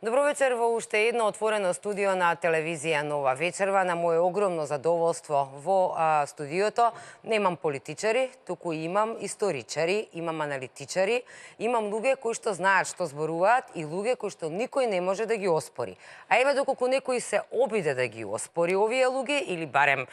Добро вечер во уште едно отворено студио на телевизија Нова вечерва. На моје огромно задоволство во студиото немам политичари, туку имам историчари, имам аналитичари, имам луѓе кои што знаат што зборуваат и луѓе кои што никој не може да ги оспори. А еве доколку некој се обиде да ги оспори овие луѓе или барем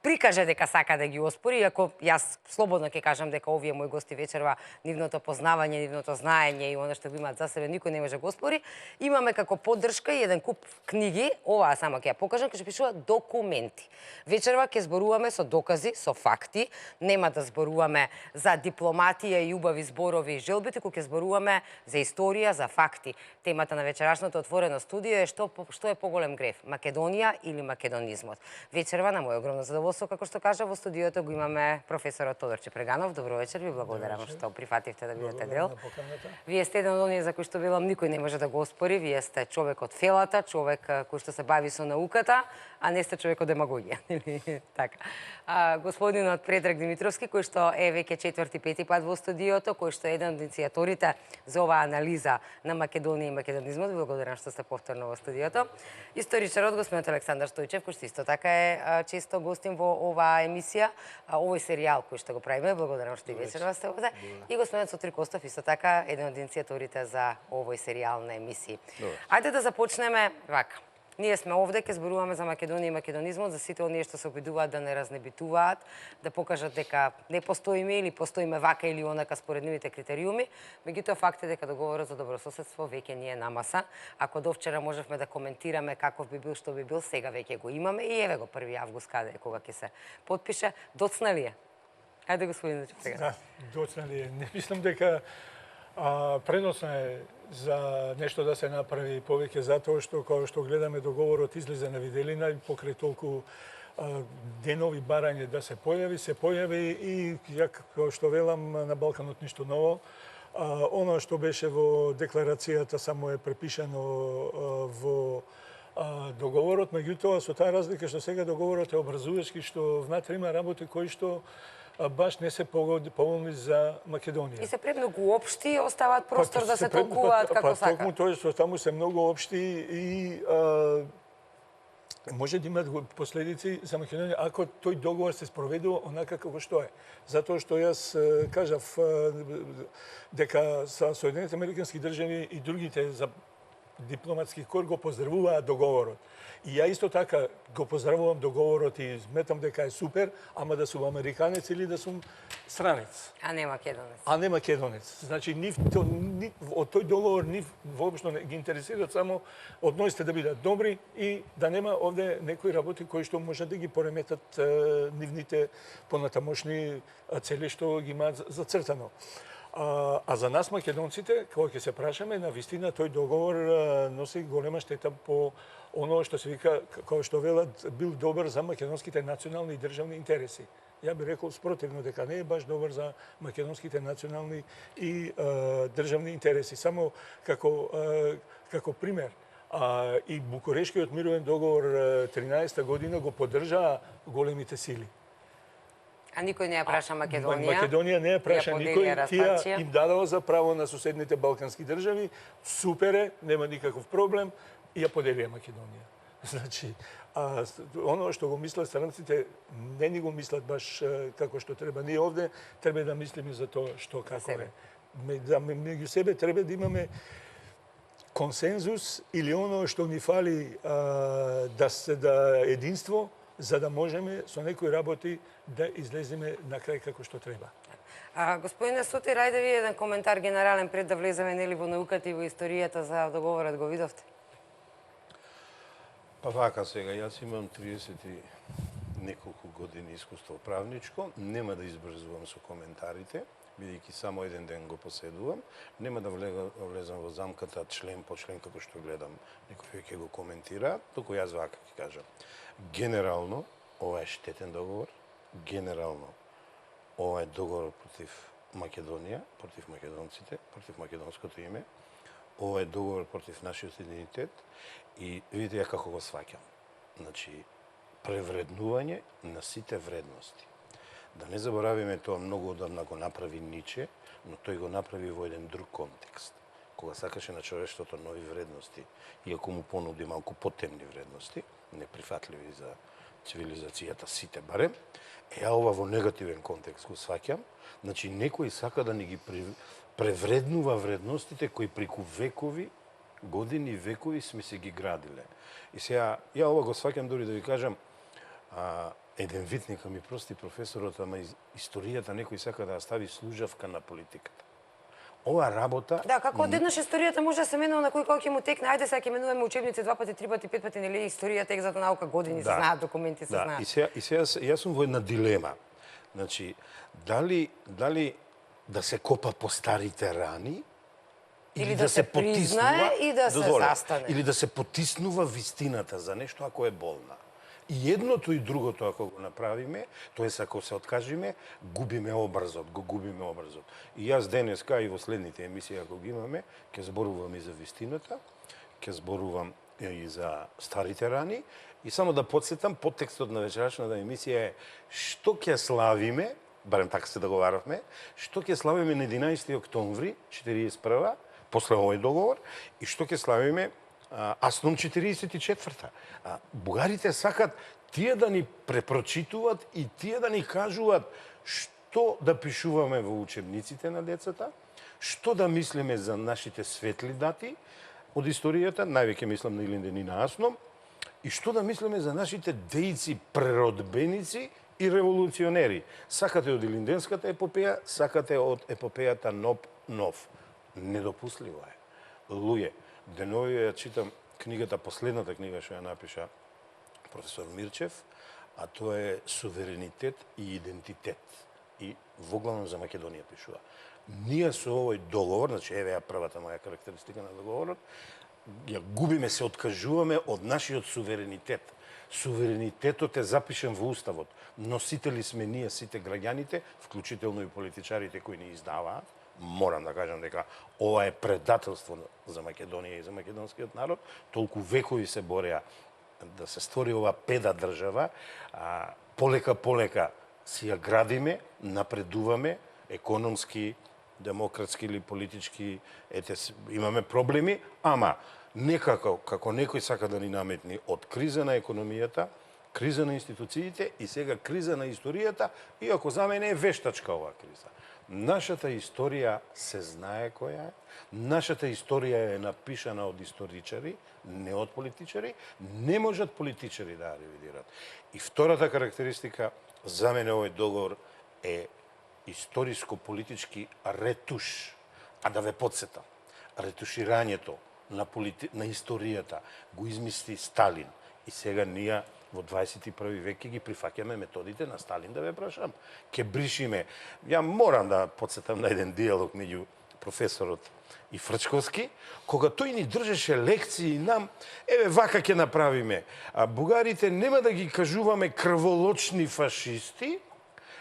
прикаже дека сака да ги оспори, иако јас слободно ќе кажам дека овие мои гости вечерва, нивното познавање, нивното знаење и оно што го имаат за себе, никој не може да го оспори. Имаме како поддршка и еден куп книги, оваа само ќе ја покажам, кој што пишува документи. Вечерва ќе зборуваме со докази, со факти, нема да зборуваме за дипломатија и убави зборови и желби, туку ќе зборуваме за историја, за факти. Темата на вечерашното отворено студио е што е поголем греф, Македонија или македонизмот. Вечерва на мој огромно задоволство, како што кажа, во студиото го имаме професорот Тодор Чепреганов. Добро вечер, ви благодарам што прифативте да бидете дел. Вие сте еден од оние за кои што велам никој не може да го оспори. Вие сте човек од фелата, човек кој што се бави со науката, а не сте човек од демагогија. Така. Господинот Предраг Димитровски, кој што е веќе четврти-пети пат во студиото, кој што е еден од иницијаторите за оваа анализа на Македонија и македонизмот, благодарам што сте повторно во студиото. Историчарот господинот Александар Стојчев, кој што исто така е често гостин во оваа емисија, овој серијал кој што го правиме, благодарам што и вечерва сте овде. И господинот Сотир Костов, исто така еден од иницијаторите за овој серијал на емисии. Ајде да започнеме вака. Ние сме овде, ќе зборуваме за Македонија и македонизмот, за сите оние што се обидуваат да не разнебитуваат, да покажат дека не постоиме или постоиме вака или онака според нивните критериуми. Меѓутоа факт е дека договорот за добрососедство веќе не е на маса. Ако до вчера можевме да коментираме каков би бил, што би бил, сега веќе го имаме и еве го 1 август каде кога ќе се потпише. Доцна ли е? Ајде господине Чепреганов. Да, доцна ли е. Не мислам дека преносно е за нешто да се направи повеќе, затоа што кога што гледаме договорот излезе на виделина и покрај толку денови барање да се појави и како што велам на Балканот ништо ново. Оно што беше во декларацијата само е препишано во договорот, меѓутоа со таа разлика што сега договорот е образувачки, што внатре има работи кои што баш не се поволни за Македонија. И се премногу општи, оставаат простор да се толкуваат како сака. Токму тоа што таму се многу општи и може да имат последици за Македонија ако тој договор се спроведува онака како што е. Затоа што јас кажав дека со Соединените Американски држави и другите за дипломатски кор го поздравуваат договорот. И ја исто така го поздравувам договорот и сметам дека е супер, ама да сум американец или да сум странец. А не македонец. А не македонец. Значи, од тој договор нив воопшто не ги интересираат, само односите да бидат добри и да нема овде некои работи кои што може да ги пореметат нивните понатамошни цели што ги имаат зацртано. А за нас македонците, кога ќе се прашаме, на вистина тој договор носи голема штета по оно што се вика, како што велат, бил добар за македонските национални и државни интереси. Ја би рекол спротивно дека не е баш добар за македонските национални и државни интереси. Само како пример, и Букурешкиот мировен договор 13-та година го поддржаа големите сили. А никој не ја праша Македонија. Македонија не ја праша никој, тие им дадоа за право на соседните балкански држави, супер е, нема никаков проблем, и ја поделија Македонија. Значи, оно што го мислат странците, не ни го мислат баш како што треба. Ние овде треба да мислиме за тоа што како е. Меѓу себе треба да имаме консензус или оно што ни фали да единство, за да можеме со некои работи да излеземе на крај како што треба. Господине Сотир, ајде ви еден коментар генерален пред да влеземе нели во науката и во историјата за договорот, го видовте? Па вака сега, јас имам 30 и неколку години искуство правничко, нема да избрзувам со коментарите, бидејќи само еден ден го поседувам, нема да влезам во замката член по член како што гледам некои ќе го коментира, туку јас вака ќе кажам. Генерално, ова е штетен договор, генерално, ова е договор против Македонија, против македонците, против македонското име, ова е договор против нашиот идентитет и видите ја како го сваќам. Значи, превреднување на сите вредности. Да не заборавиме тоа, многу одамна го направи Ниче, но тој го направи во еден друг контекст. кога сакаше на човештвото нови вредности, иако му понуди малку потемни вредности, неприфатливи за цивилизацијата сите барем, ја ова во негативен контекст го сваќам, значи некој сака да ни ги превреднува вредностите кои преку векови, години, векови сме се ги градиле. И сега, ја ова го сваќам дори да ви кажам, еден вид нека ми прости професорот, ама историјата некој сака да ја стави служавка на политиката. Ова работа... Да, како одеднаш историјата може да се менува на кој кога ќе му текне, ајде сега ќе менуваме учебници 2 пати, 3 пати, 5 пати, нели историјата, екзактна наука, години се знаат, документи се знаат. И сега јас сум во една дилема. Значи, дали да се копа по старите рани, или да се признае и да се застане. Или да се потиснува вистината за нешто ако е болно. И едното и другото ако го направиме, тоест ако се откажиме, губиме образот. И јас денеска и во следните емисии ако ги имаме, ќе зборувам и за вистината, ќе зборувам и за старите рани. И само да подсетам, подтекстот на вечерашната емисија е што ќе славиме, барем така се договаравме, што ќе славиме на 11 октомври 1941, после овој договор, и што ќе славиме Асном 44-та. Бугарите сакат тие да ни препрочитуваат и тие да ни кажуваат што да пишуваме во учебниците на децата, што да мислиме за нашите светли дати од историјата, највеќе мислам на Илинден и на Асном, и што да мислиме за нашите дејци, преродбеници и револуционери. Сакате од Илинденската епопеја, сакате од епопејата нов. Недопустливо е. Луѓе, денови ја читам книгата, последната книга што ја напиша професор Мирчев, а тоа е Суверенитет и идентитет. И воглавно за Македонија пишува. Ние со овој договор, значи еве ја првата моја карактеристика на договорот, ја губиме, се откажуваме од нашиот суверенитет. Суверенитетот е запишен во Уставот. Носители сме ние сите граѓаните, вклучително и политичарите кои ни издаваат. Морам да кажам дека ова е предателство за Македонија и за македонскиот народ. Толку векови се бореа да се створи ова педа држава, полека си ја градиме, напредуваме, економски, демократски или политички, имаме проблеми, ама некако, како некој сака да ни наметни од криза на економијата, криза на институциите и сега криза на историјата, иако за мене е вештачка оваа криза. Нашата историја се знае која е, нашата историја е напишана од историчари, не од политичари, не можат политичари да ја ревидират. И втората карактеристика, за мене овој договор е историско-политички ретуш. А да ве подсетам, ретуширањето на историјата го измисли Сталин. И сега ние во 21 век ќе ги прифаќаме методите на Сталин, да ве прашам. Ке бришиме. Ја морам да подсетам на еден диалог меѓу професорот и Фрчковски, кога тој ни држеше лекции нам, еве вака ќе направиме. А бугарите нема да ги кажуваме крволочни фашисти,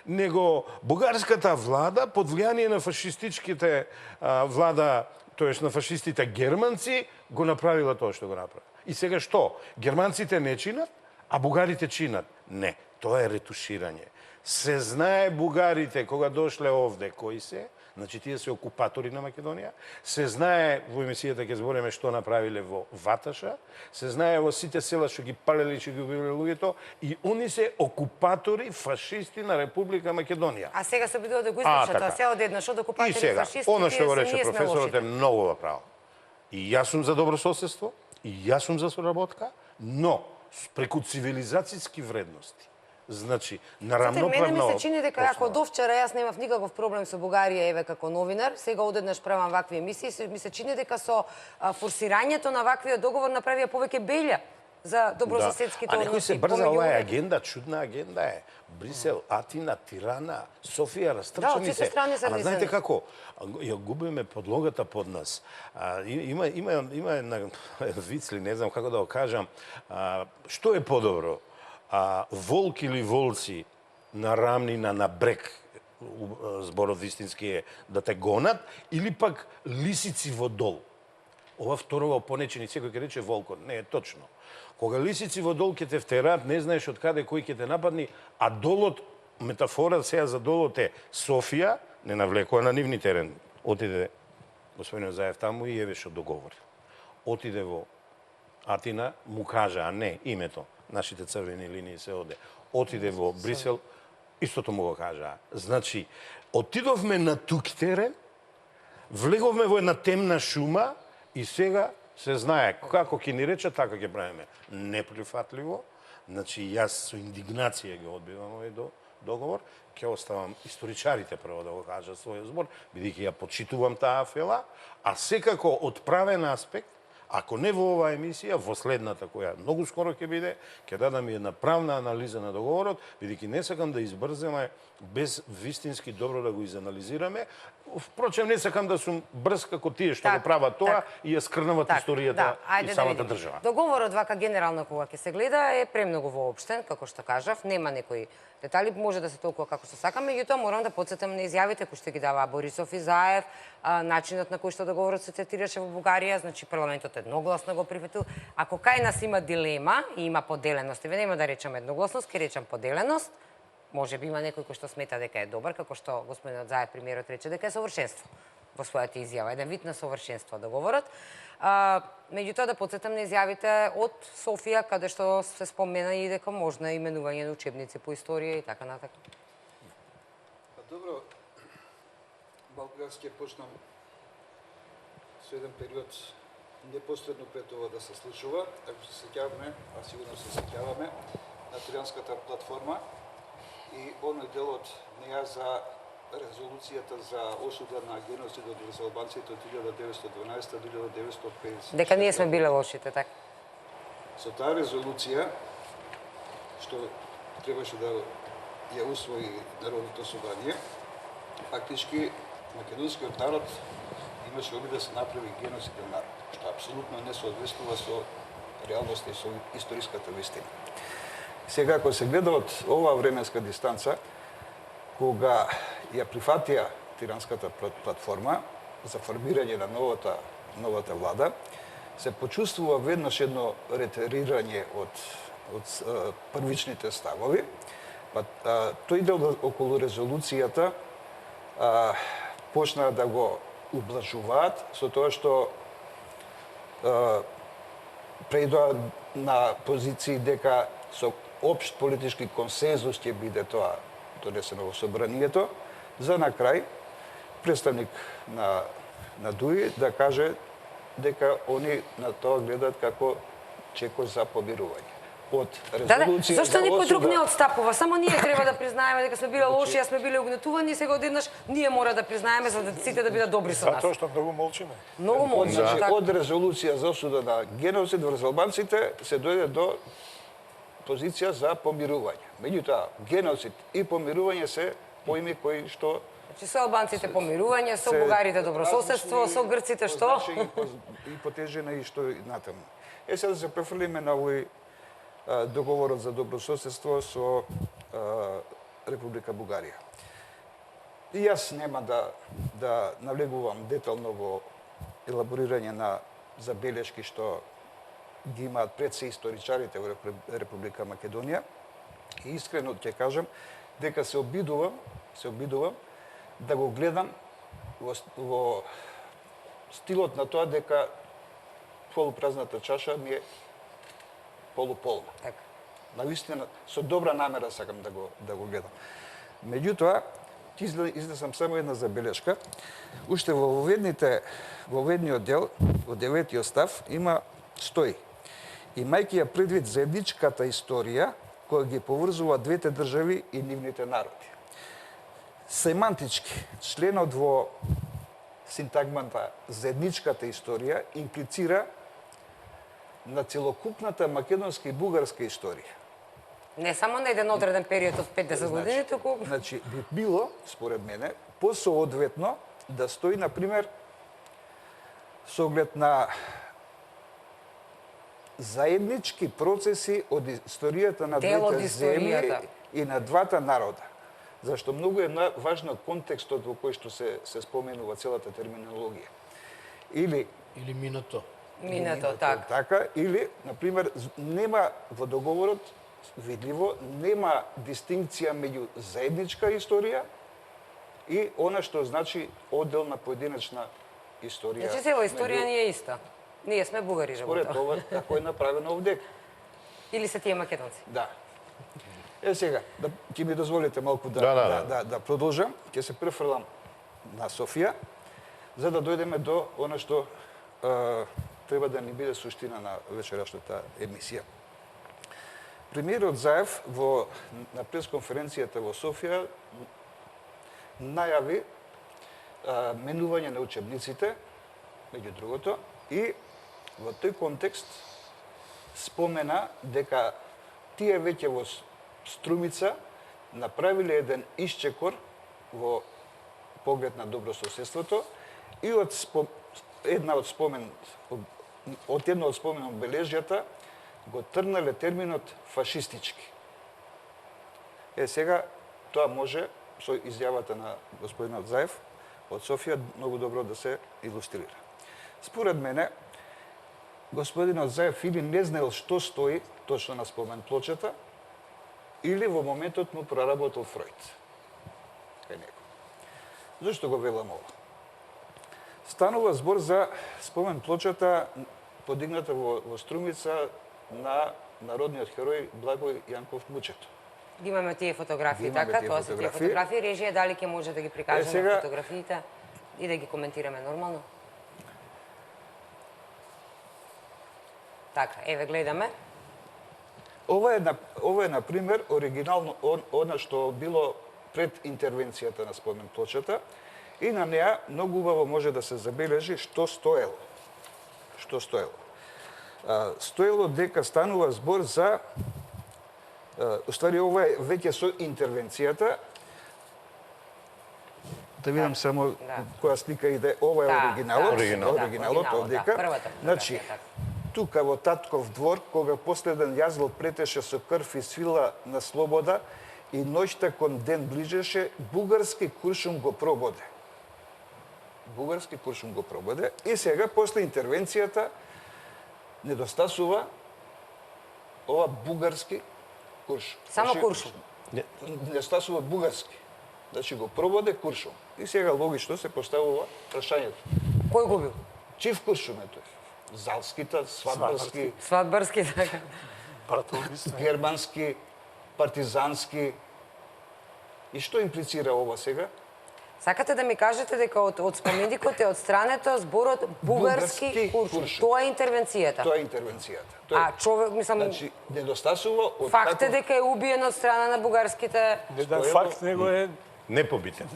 него бугарската влада под влијание на фашистичките влада, тоест на фашистите германци, го направила тоа што го направи. И сега што? Германците не чинат, а бугарите чинат. Не, тоа е ретуширање. Се знае бугарите кога дошле овде кои се, значи тие се окупатори на Македонија, се знае во емисијата ќе збориме што направиле во Ваташа, се знае во сите села што ги палели, што ги убивале луѓето, и они се окупатори, фашисти на Република Македонија. А сега се обидува да го избришат, тоа се одеднаш од окупатори, фашисти, оно што го ние рече сме професорот е лошите. многу во право. И јас сум за добрососедство, и јас сум за соработка, но преку цивилизацијски вредности. Значи, на рамноправна мене ми се чини дека ако основа. до вчера јас немав никаков проблем со Бугарија, еве како новинар, сега одеднаш правам вакви емисии, ми се чини дека со форсирањето на ваквиот договор направија повеќе белја за добрососедските односи. А некој се брза, ова е агенда, чудна агенда е. Брисел, Атина, Тирана, Софија, растрчани од сите страни се Ама знаете влезени. како? Ја губиме подлогата под нас. Има една вицли, не знам како да го кажам. Што е подобро? Волк или волци на рамнина, на брег, зборот вистински е да те гонат, или пак лисици во дол. Ова второ понечени, секој ќе рече волкот. Не е точно. Кога лисици во дол ќе те втераат, не знаеш од каде кој ќе те нападни, а долот, метафора сега за долот е Софија, не навлекува на нивни терен. Отиде господинот Заев таму и еве што договори. Отиде во Атина, му кажа, а не, името, нашите црвени линии се оде. Отиде во Брисел, истото му го кажа. Значи, отидовме на тук терен, влеговме во една темна шума и сега се знае како ќе ни рече, така ќе правиме. Неприфатливо. Значи, јас со индигнација ги одбивам овој договор. Ќе оставам историчарите прво да го кажат својот збор, бидејќи ја почитувам таа афела, а секако од правен аспект, ако не во оваа емисија, во следната која многу скоро ќе биде, ќе дадам и една правна анализа на договорот, бидејќи не сакам да избрземе без вистински добро да го изанализираме. Впрочем, не сакам да сум брз како тие што го прават тоа и ја скрнават историјата и самата држава. Договорот вака генерално кога ќе се гледа е премногу воопштен, како што кажав, нема некои детали, може да се толкува како што сакаме, меѓутоа морам да потсетам на изјавите кои што ги дава Борисов и Заев, начинот на кој што договорот се третираше во Бугарија, значи парламентот едногласно го прифатил. Ако кај нас има дилема и има поделеност, еве нема да речам едногласност, ќе речам поделеност, може би има некој кој што смета дека е добар, како што господинот Заев премиерот рече дека е совршенство во својата изјава, еден вид на совршенство договорот. Меѓутоа да потсетам на изјавите од Софија, каде што се спомена и дека можно именување на учебници по историја и така натака. Добро, малку јас ќе почнам со еден период непосредно пред ова да се случува, ако се сеќаваме, а сигурно се сеќаваме, на Трианската платформа и оној делот неја за резолуцијата за осуда на геноцидот врз албанците од 1912-1950. Дека ние сме биле лошите, така. Со таа резолуција, што требаше да ја усвои Народното собрание, фактички македонскиот народ имаше обид да се направи геноциден народ, што апсолутно не соодветствува со реалноста и со историската вистина. Сега, ако се гледа од оваа временска дистанца, кога ја прифатија Тиранската платформа за формирање на новата влада, се почувствува веднаш едно ретерирање од првичните ставови. Тој дел околу резолуцијата почна да го ублажуваат со тоа што преидоа на позиции дека со општ политички консензус ќе биде тоа донесено во собранието, за на крај представник на ДУИ да каже дека они на тоа гледаат како чекор за помирување. Од резолуција зашто никој друг не отстапува? Само ние треба да признаеме дека сме биле лоши, а сме биле угнетувани и сега одеднаш ние мора да признаеме за да сите да бидат добри со нас. Затоа што многу молчиме. Многу молчиме. Од резолуција за осуда на геноцид врз албанците се дојде до позиција за помирување. Меѓутоа, геноцид и помирување се поими кои што Значи со албанците помирување, со бугарите добрососедство, со грците што? И потежена и што натаму. Сега да се префрлиме на овој договорот за добрососедство со Република Бугарија. И јас нема да навлегувам детално во елаборирање на забелешки што ги имаат пред се историчарите во Република Македонија. И искрено ќе кажам дека се обидувам да го гледам во стилот на тоа дека полупразната чаша ми е полуполна. Така. Навистина, со добра намера сакам да го гледам. Меѓутоа, изнесам само една забелешка. Уште во воведниот дел, во 9-тиот став, стои: имајќи ја предвид заедничката историја која ги поврзува двете држави и нивните народи. Семантички, членот во синтагмата заедничката историја имплицира на целокупната македонска и бугарска историја. Не само на еден одреден период од 50 години, туку... Значи, би било, според мене, посоодветно да стои, например, со оглед на заеднички процеси од историјата на двете земји и на двата народа. Зашто многу е важно контекстот во кој што се споменува целата терминологија. Или Минато, така. Или, например, нема во договорот, видливо, нема дистинкција меѓу заедничка историја и она што значи одделна поединечна историја. Значи, цела историја ни е иста. Ние сме бугари, Според работа. ова, како е направено овде. Или се тие македонци? Да. Сега, ќе ми дозволите малку да продолжам. Ќе се префрлам на Софија, за да дојдеме до она што треба да ни биде суштина на вечерашната емисија. Премиерот Заев на пресконференцијата во Софија најави менување на учебниците, меѓу другото, и во тој контекст спомена дека тие веќе во Струмица направиле еден исчекор во поглед на добрососедството и од една од обележјата го тргнале терминот фашистички. Сега тоа може со изјавата на господинот Заев од Софија многу добро да се илустрира. Според мене, господинот Заев или не знаел што стои точно на спомен плочата, или во моментот му проработил Фројд. Кај него. Зошто го велам ова? Станува збор за спомен плочата подигната во Струмица на народниот херој Благој Јанков Мучето. Имаме тие фотографии, Имаме така? тие Тоа се тие фотографии. фотографии. Режија, дали ќе може да ги прикажеме сега- фотографиите и да ги коментираме нормално? Така, еве гледаме. Ова е на пример оригинално она што било пред интервенцијата на спомен плочата и на неа многу убаво може да се забележи што стоело. Што стоело? Стоело дека станува збор за уствари ова е веќе со интервенцијата. Да видам само која слика иде. Ова е оригиналот. Оригиналот овдека. Значи, тука во Татков двор, кога последен јазло претеше со крв и свила на слобода и ноќта кон ден ближеше, бугарски куршум го прободе. Бугарски куршум го прободе. И сега, после интервенцијата, недостасува ова бугарски куршум. Само куршум? Недостасува бугарски. Значи го прободе куршум. И сега логично се поставува прашањето. Кој го бил? Чив куршум е тој? Залскита, свадбарски, Свадбарски, така. германски, партизански. И што имплицира ова сега? Сакате да ми кажете дека од споменикот е отстрането зборот бугарски куршум. Тоа е интервенцијата. Тоа е интервенцијата. А човек, мислам, Значи, недостасува од факт е дека е убиен од страна на бугарските... Еден факт него е Непобитен.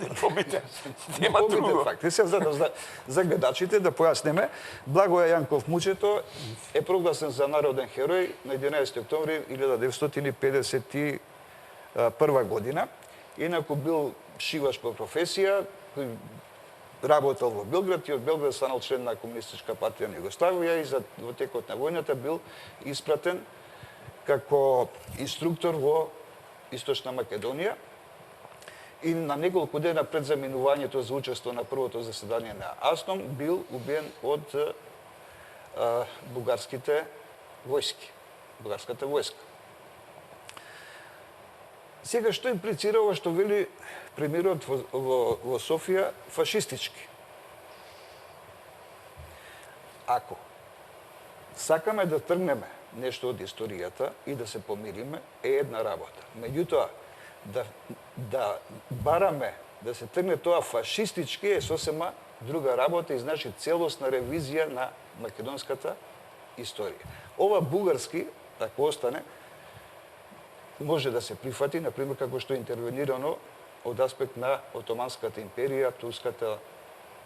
нема друго. факт. И се за гледачите да појаснеме, Благој Јанков Мучето е прогласен за народен херој на 11 октомври 1951 година. Инаку бил шиваш по професија, работел во Белград и од Белград станал член на Комунистичка партија на Југославија и во текот на војната бил испратен како инструктор во Источна Македонија. И на неколку дена пред заминувањето за учество на првото заседание на АСНОМ бил убиен од бугарските војски, бугарската војска. Сега што имплицира ова што вели премиерот во Софија фашистички? Ако сакаме да тргнеме нешто од историјата и да се помириме, е една работа. Меѓутоа, да бараме да се тргне тоа фашистички е сосема друга работа и значи целосна ревизија на македонската историја. Ова бугарски, ако остане, може да се прифати, например, како што е интервенирано од аспект на Отоманската империја, Турската...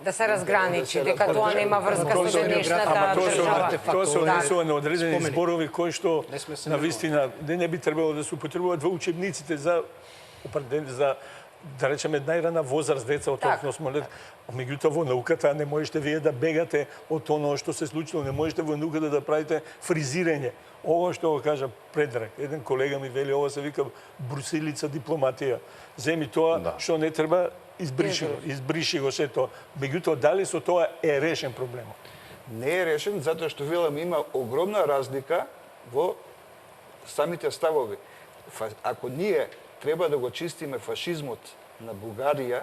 Да се разграничи, дека тоа нема врска со денешната држава. Тоа се однесува на одредени зборови кои што на вистина не би требало да се употребуваат во учебниците за да речеме најрана возраст деца од 8 лет. Меѓутоа во науката не можете вие да бегате од тоа што се случило, не можете во науката да правите фризирање. Ова што го кажа Предраг, еден колега ми вели, ова се вика брусилица дипломатија. Земи тоа што не треба, избриши го се тоа. Меѓутоа, дали со тоа е решен проблемот? Не е решен, затоа што велам има огромна разлика во самите ставови. Ако ние треба да го чистиме фашизмот на Бугарија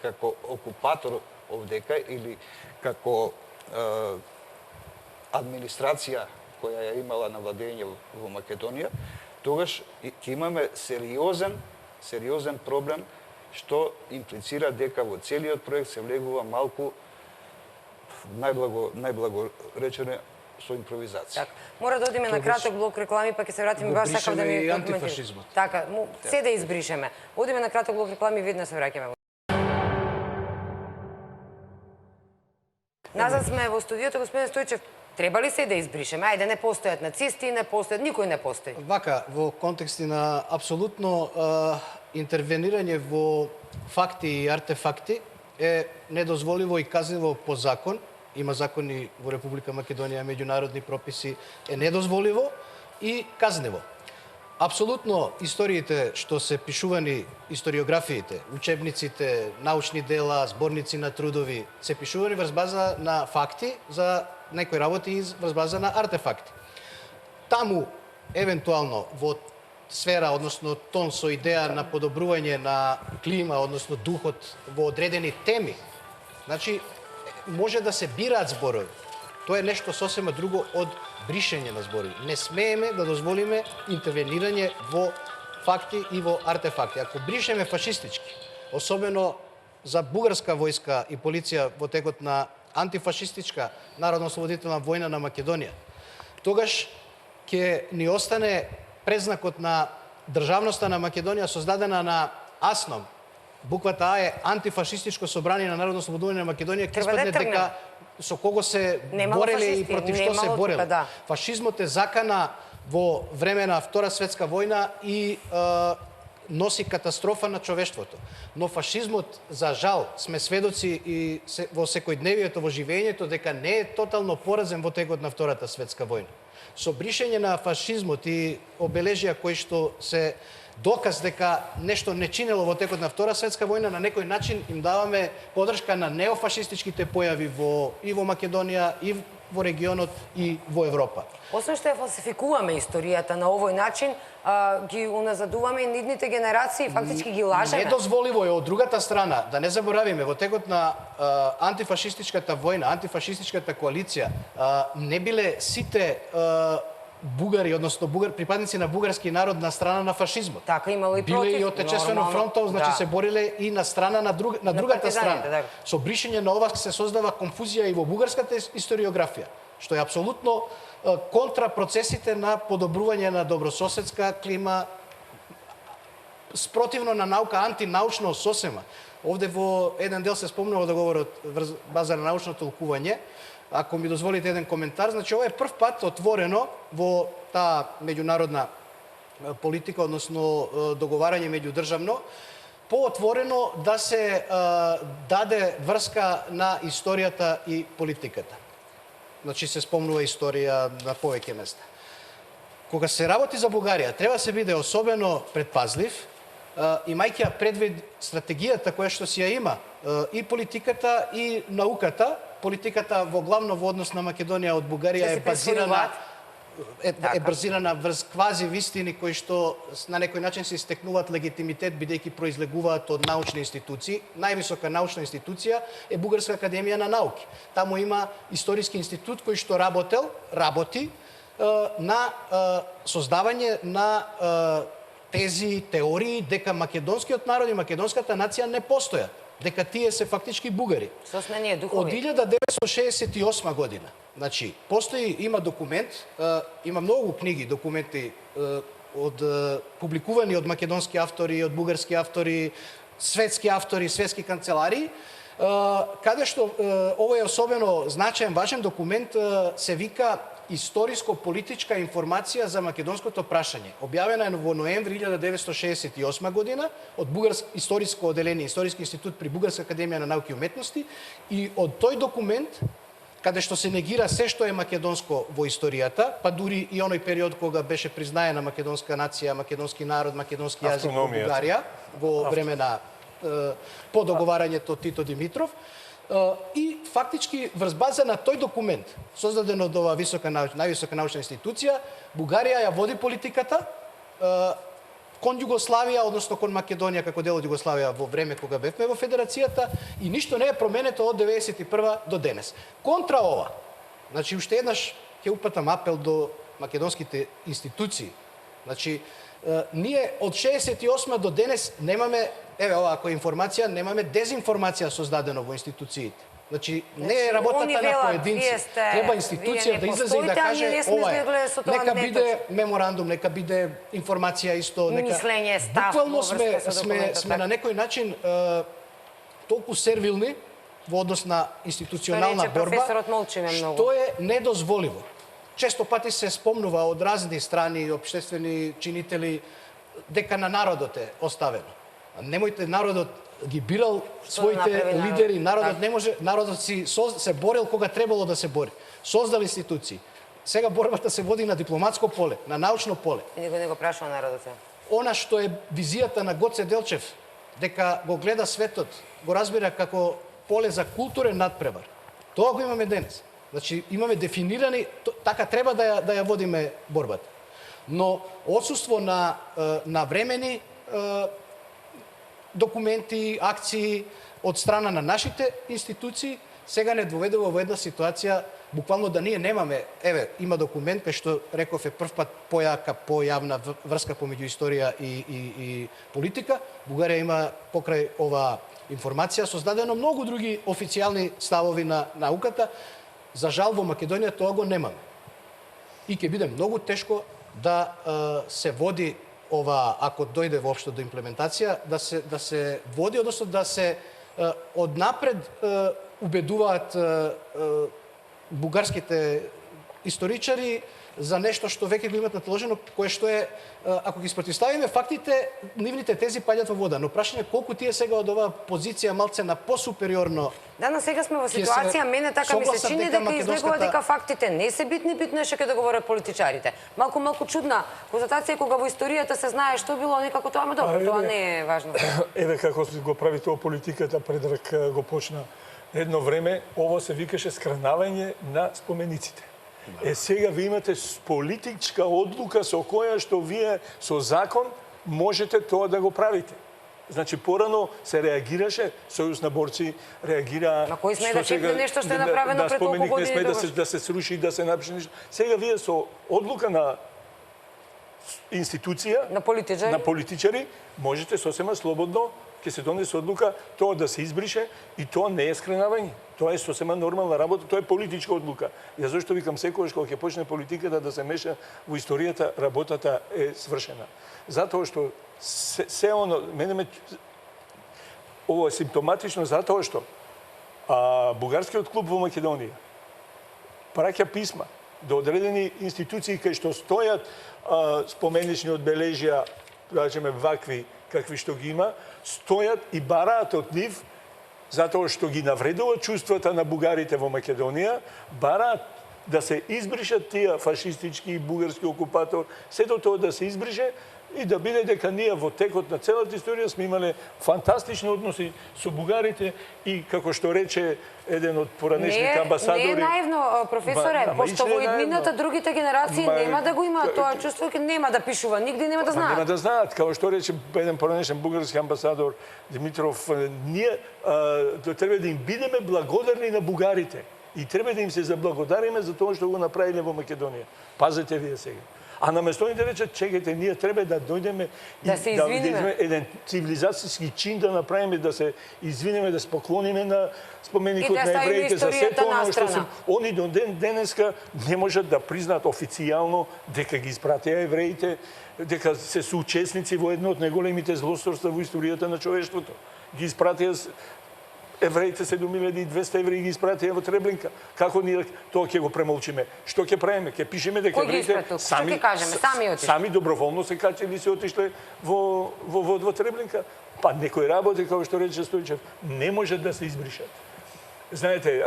како окупатор овдека или како администрација која ја имала на владење во Македонија, тогаш ќе имаме сериозен проблем што имплицира дека во целиот проект се влегува малку најблаго речене со импровизација. Така. Мора да одиме на краток блок реклами, па ќе се вратиме, баш сакам да ми и антифашизмот. Така, се да избришеме. Одиме на краток блок реклами и веднаш се враќаме. Назад сме во студиото, господин Стојчев. Треба ли се да избришеме? Ајде, не постојат нацисти, не постојат, никој не постои. Вака, во контексти на апсолутно интервенирање во факти и артефакти е недозволиво и казниво по закон. Има закони во Република Македонија, меѓународни прописи, е недозволиво и казниво. Апсолутно историите што се пишувани, историографиите, учебниците, научни дела, зборници на трудови, се пишувани врз база на факти за некои работи и врз база на артефакти. Таму, евентуално, во сфера, односно тон со идеја на подобрување на клима, односно духот во одредени теми, значи, може да се бираат зборови. Тоа е нешто сосема друго од бришење на зборови. Не смееме да дозволиме интервенирање во факти и во артефакти. Ако бришеме фашистички, особено за бугарска војска и полиција во текот на антифашистичка народно-ослободителна војна на Македонија, тогаш ќе ни остане презнакот на државноста на Македонија создадена на АСНОМ. Буквата А е антифашистичко собрание на народно-ослободување на Македонија, ќе испадне дека со кого се бореле и против што се бореле. Да. Фашизмот е закана во време на Втора светска војна и носи катастрофа на човештвото. Но фашизмот, за жал, сме сведоци и во секојдневието, во живењето, дека не е тотално поразен во текот на Втората светска војна. Со бришење на фашизмот и обележија кои што се доказ дека нешто не чинело во текот на Втора светска војна, на некој начин им даваме подршка на неофашистичките појави и во Македонија, и во регионот, и во Европа. Освен што ја фалсификуваме историјата на овој начин, ги уназадуваме и нидните генерации, фактички ги лажеме. Недозволиво е од другата страна, да не заборавиме, во текот на антифашистичката војна, антифашистичката коалиција, не биле сите бугари, односно припадници на бугарски народ на страна на фашизмот. Така, имало и против. Биле и отечествено фронтов, значи се бориле и на страна на другата страна. Да. Со бришење на ова се создава конфузија и во бугарската историографија, што е апсолутно контра процесите на подобрување на добрососедска клима, спротивно на наука, антинаучно сосема. Овде во еден дел се спомнува да говорат врз база на научно толкување. Ако ми дозволите еден коментар, значи ова е прв пат отворено во таа меѓународна политика, односно договарање меѓудржавно, поотворено да се даде врска на историјата и политиката. Значи се спомнува историја на повеќе места. Кога се работи за Бугарија, треба се биде особено предпазлив, имајќи ја предвид стратегијата која што си ја има и политиката и науката. Политиката во главно во однос на Македонија од Бугарија е базирана врз квази вистини кои што на некој начин се истекнуваат легитимитет бидејќи произлегуваат од научни институции. Највисока научна институција е Бугарска академија на науки. Таму има историски институт кој што работи на создавање на тези теории дека македонскиот народ и македонската нација не постојат, дека тие се фактички бугари. Со сменија духови. Од 1968 година. Значи, има документ, има многу книги, документи публикувани од македонски автори, од бугарски автори, светски автори, светски канцеларии, каде што овој е особено значаен, важен документ, се вика Историско-политичка информација за македонското прашање. Објавена е во ноември 1968 година од историско оделение, Историски институт при Бугарска академија на науки и уметности, и од тој документ, каде што се негира се што е македонско во историјата, па дури и оној период кога беше признаена македонска нација, македонски народ, македонски јазик во Бугарија, во време на по договарањето Тито Димитров, и фактички врз база на тој документ, создаден од оваа највисока научна институција, Бугарија ја води политиката, кон Југославија, односно кон Македонија како дел од Југославија во време кога бевме во Федерацијата и ништо не е променето од 91 до денес. Контра ова, значи уште еднаш ќе упатам апел до македонските институции. Значи, ние од 68 до денес немаме, еве ова ако е информација, немаме дезинформација создадено во институциите. Значи, не е работата на поединци. Треба институција да излезе и да каже ова е. Нека биде меморандум, нека биде информација исто, нека мислење, став, буквално сме на некој начин толку сервилни во однос на институционална борба, што е недозволиво. Често пати се спомнува од разни страни општествени чинители дека на народот е оставено. Немојте, народот ги бирал своите лидери, народот не може, народот се борил кога требало да се бори. Создал институции. Сега борбата се води на дипломатско поле, на научно поле. И никој не го прашува народот. Она што е визијата на Гоце Делчев, дека го гледа светот, го разбира како поле за културен надпревар. Тоа го имаме денес. Значи, имаме дефинирани, така треба да ја водиме борбата. Но отсуство на времени документи, акции од страна на нашите институции сега не доведува во една ситуација буквално да ние немаме, еве, има документ кај што реков е првпат појавна врска помеѓу историја и политика. Бугарија има покрај ова информација создадено многу други официјални ставови на науката. За жал во Македонија тоа го немаме. И ќе биде многу тешко да се води ова, ако дојде воопшто до имплементација, да се води, односно да се однапред убедуваат бугарските историчари за нешто што веќе го имат натложено, кое што е, ако ги спротивставиме фактите, нивните тези паѓат во вода. Но прашање колку тие сега од оваа позиција малце на посупериорно. Да, но сега сме во ситуација, мене така ми се чини дека излегува дека фактите не се битни, битно е што ќе да говорат политичарите. Малку чудна констатација кога во историјата се знае што било, некако тоа, ама добро, тоа не е важно. Еве како го прави тоа политиката, Предраг го почна едно време, ово се викаше скранавање на спомениците. Сега ви имате политичка одлука со која што вие со закон можете тоа да го правите. Значи, порано се реагираше, Сојуз на борци реагира... На кој сме да чекне нешто што е направено пред толку години? Не сме да се сруши, да се напише нешто. Сега вие со одлука на институција, на политичари, можете сосема слободно, ќе се донесе одлука, тоа да се избрише и тоа не е скренавање. Тоа е сосема нормална работа, тоа е политичка одлука. Ја зашто викам секогаш кога ќе почне политиката да се меша во историјата, работата е свршена. Затоа што се оно, ово е симптоматично затоа што бугарскиот клуб во Македонија праќа писма до одредени институции кај што стојат споменични одбележја, да речеме вакви какви што ги има, стојат и бараат од нив, затоа што ги навредува чувствата на бугарите во Македонија, бараат да се избришат тие фашистички и бугарски окупатор, сето тоа да се избрише и да биде дека ние во текот на целата историја сме имале фантастични односи со бугарите и како што рече еден од поранешните амбасадори... Не е наивно, професоре, пошто во иднината другите генерации нема да го имаат тоа чувство, нема да пишува, нигде нема да знаат. Нема да знаат, како што рече еден поранешен бугарски амбасадор Димитров, ние треба да им бидеме благодарни на бугарите и треба да им се заблагодариме за тоа што го направиле во Македонија. Пазете вие сега. А наместо да речат, чекайте, ние треба да дојдеме да се извиниме, еден цивилизацијски чин да направиме, да се извинеме, да се поклониме на споменикот на евреите за сето оно што се они до денеска не можат да признаат официјално дека ги испратија евреите, дека се соучесници во едно од најголемите злосторства во историјата на човештвото. Ги испратија евреите 7200 евреи ги испратија во Треблинка. Како ние тоа ќе го премолчиме? Што ќе правиме? Ќе пишеме дека евреите сами доброволно се качели и се отишле во Треблинка? Па некои работи, како што рече Стојчев, не може да се избришат. Знаете,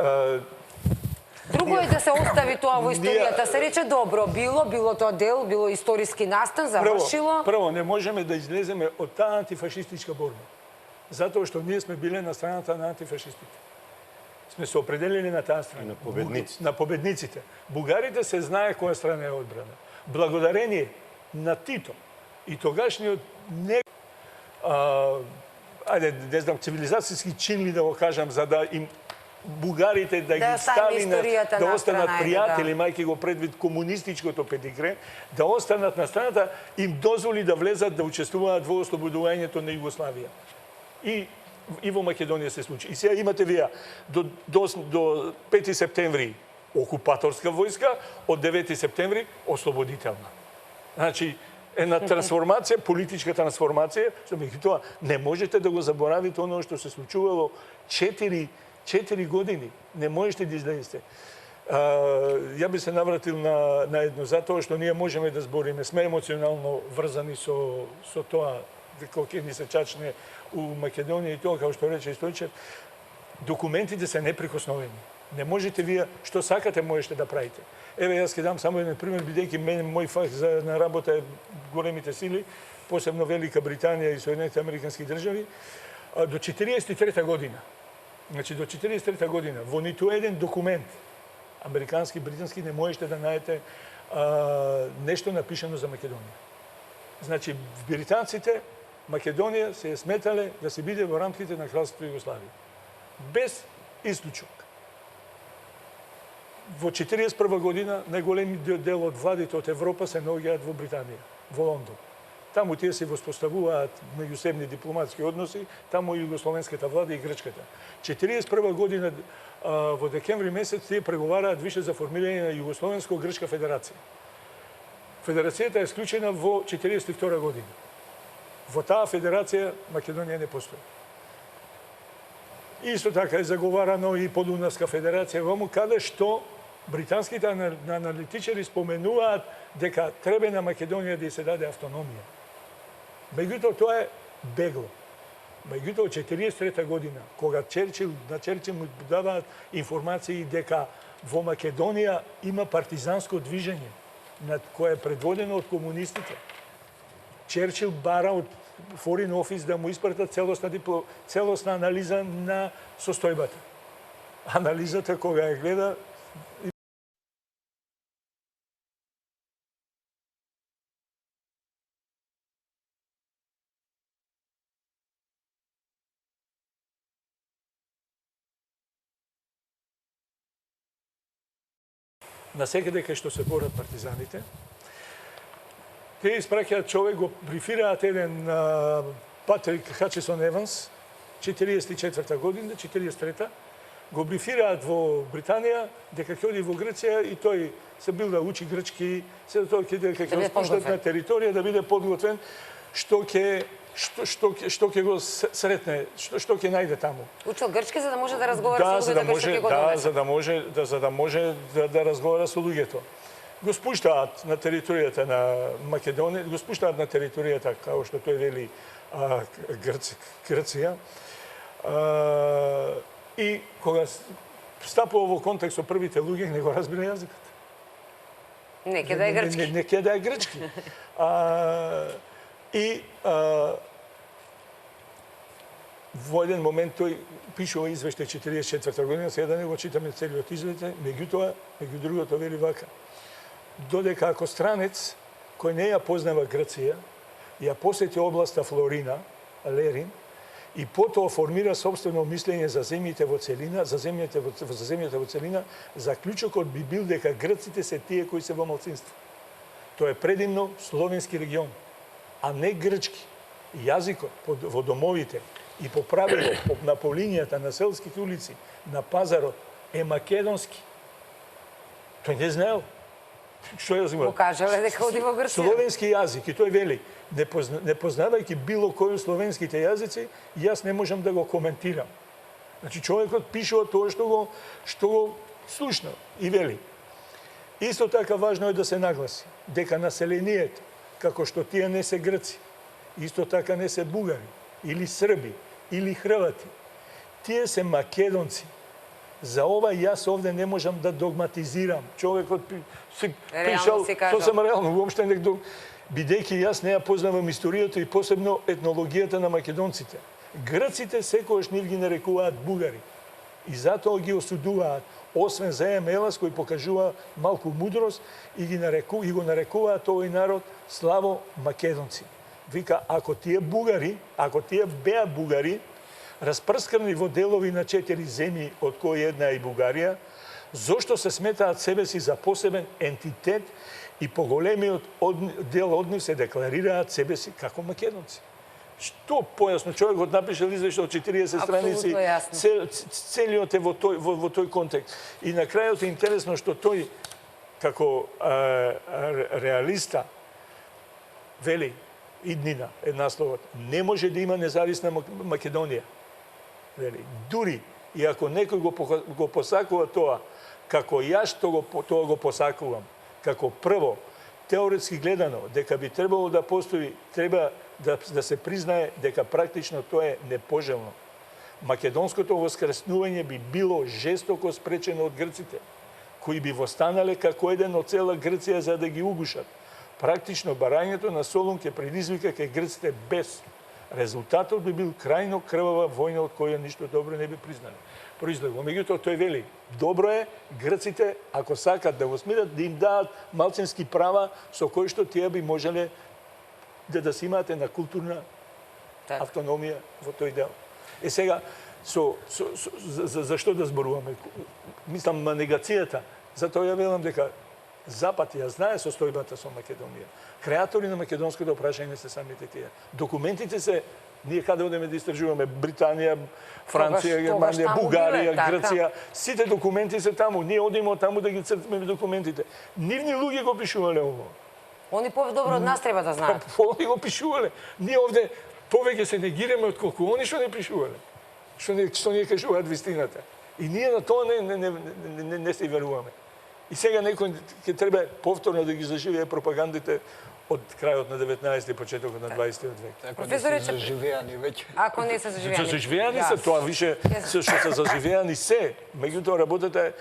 друго е да се остави тоа во историјата. Се рече добро, било тоа дел, било историски настан, завршило. Прво, не можеме да излеземе од таа антифашистичка борба. Затоа што ние сме биле на страната на антифашистите. Сме се определили на таа страна. На победниците. Бугарите се знае која страна е одбрана. Благодарение на Тито и тогашниот не ајде, не знам, цивилизацијски чинли да го кажам, за да им бугарите да ги стави да останат пријатели, мајки го предвид комунистичкото педигре, да останат на страната, им дозволи да влезат да учествуваат во ослободувањето на Југославија. И во Македонија се случи. И сега имате вие до 5 септември окупаторска војска, од 9 септември ослободителна. Значи, една трансформација, политичка трансформација, што меѓутоа не можете да го заборавите оно што се случувало 4 години. Не можете да излезете. Ја би се навратил на едно, затоа што ние можеме да збориме, сме емоционално врзани со тоа, кога ќе ни се чачне у Македонија и тоа, како што рече Стојчев, документите се неприкосновени. Не можете вие, што сакате, можете да правите. Еве, јас ќе дам само еден пример, бидејќи мој фах на работа е големите сили, посебно Велика Британија и Соединените Американски држави, до 43 година. Значи, до 43 година, во ниту еден документ, американски, британски, не можете да најдете нешто напишано за Македонија. Значи, британците, Македонија се сметале да се биде во рамките на Кралството Југославија. Без исклучок. Во 1941 година најголеми дел од владите од Европа се наоѓаат во Британија, во Лондон. Таму тие се воспоставуваат меѓусебни дипломатски односи, таму и југословенската влада и грчката. 1941 година во декември месец тие преговараат више за формирање на Југословенско-грчка федерација. Федерацијата е склучена во 1942 година. Во таа федерација Македонија не постои. Исто така е заговарано и Подунавска федерација, каде што британските аналитичари споменуваат дека треба на Македонија да се даде автономија. Меѓутоа тоа е бегло. Меѓутоа 43 година, кога на Черчил му даваат информации дека во Македонија има партизанско движење, кое е предводено од комунистите. Черчил бара од Foreign Office да му испратат целосна анализа на состојбата. Анализата кога ја гледа насекаде кај што се борат партизаните, те испраќаат човек, го брифираат еден Патрик Хачисон Еванс, 44 година, 43-та, го брифираат во Британија, дека ќе оди во Грција и тој се бил да учи грчки, се тоа ќе го спуштат на територија, да биде подготвен, што ќе го сретне, што ќе најде таму. Учил грчки за да може да разговара со луѓето што ќе го донесе. За да може да разговара со луѓето. Го спуштаат на територијата на Македонија, го спуштаат на територијата, како што тој вели, Грција. И кога стапува во контакт со првите луѓе, не го разбира јазикот. Не ќе да е грчки. Не ќе да е грчки. И во еден момент тој пишува извештај 44 година, сега да не го читаме целиот извештај, меѓутоа, меѓу другото вели вака: додека ако странец кој не ја познава Грција, ја посети областа Флорина, Лерин, и потоа формира собствено мислење за земјите во целина, за земјата во целина, заклучокот би бил дека грците се тие кои се во малцинство. Тоа е предимно словенски регион, а не грчки. Јазикот во домовите и по правило на линијата на селските улици, на пазарот е македонски. Тој не знаел. Што ја знам? Покажале дека оди во Грција. Словенски јазик, и тој вели, не познавајќи било кој од словенските јазици, јас не можам да го коментирам. Значи човекот пишува тоа што го слушнал и вели. Исто така важно е да се нагласи дека населението, како што тие не се грци, исто така не се бугари, или срби, или хрвати, тие се македонци. За ова јас овде не можам да догматизирам. Човекот пишал сосем реално, уопште не бидејќи јас не ја познавам историјата и посебно етнологијата на македонците. Грците секојаш нив ги нарекуваат бугари. И затоа ги осудуваат, освен за Елас кој покажува малку мудрост и го нарекуваат овој народ славо македонци. Вика, ако тие беа бугари, распрскани во делови на 4 земји, од кои една е и Бугарија, зошто се сметаат себе си за посебен ентитет и поголемиот дел од нив се декларираат себе си како македонци? Што појасно човекот напишал извештај од 40 страници, целиот е во тој контекст. И на крајот е интересно што тој како реалиста вели иднина е насловот, не може да има независна Македонија. Вели, дури и ако некој го посакува тоа, како јас тоа го посакувам, како прво, теоретски гледано, дека би требало да постои, треба да се признае дека практично тоа е непожелно. Македонското воскреснување би било жестоко спречено од грците, кои би востанале како еден од цела Грција за да ги угушат. Практично барањето на Солун ќе предизвика кај грците без. Резултатот би бил крајно крвава војна од која ништо добро не би произлегло. Меѓутоа тој вели, добро е грците, ако сакат да го смират, да им даат малцински права со кои што тие би можеле да си имате на културна автономија во тој дел. Е сега, зашто да зборуваме? Мислам, негацијата. Затоа ја велам дека Запад ја знае состојбата со Македонија. Креатори на македонското прашање се самите тие. Документите се, ние каде одеме да истражуваме, Британија, Франција, Германија, Бугарија, Грција, сите документи се таму. Ние одиме таму да ги цртиме документите. Нивни луѓе го пишувале ово. Они подобро од нас треба да знаат. Они го пишувале. Ние овде повеќе се негираме отколку они што не пишувале. Што не кажуваат вистината. И ние на тоа не се веруваме. И сега некој ќе треба повторно да ги заживее пропагандите од крајот на 19 и почетокот на 20 век. Ако не се заживеани веќе. Ако не се заживеани. Заживеани се, тоа више што се заживеани се. Меѓутоа работата е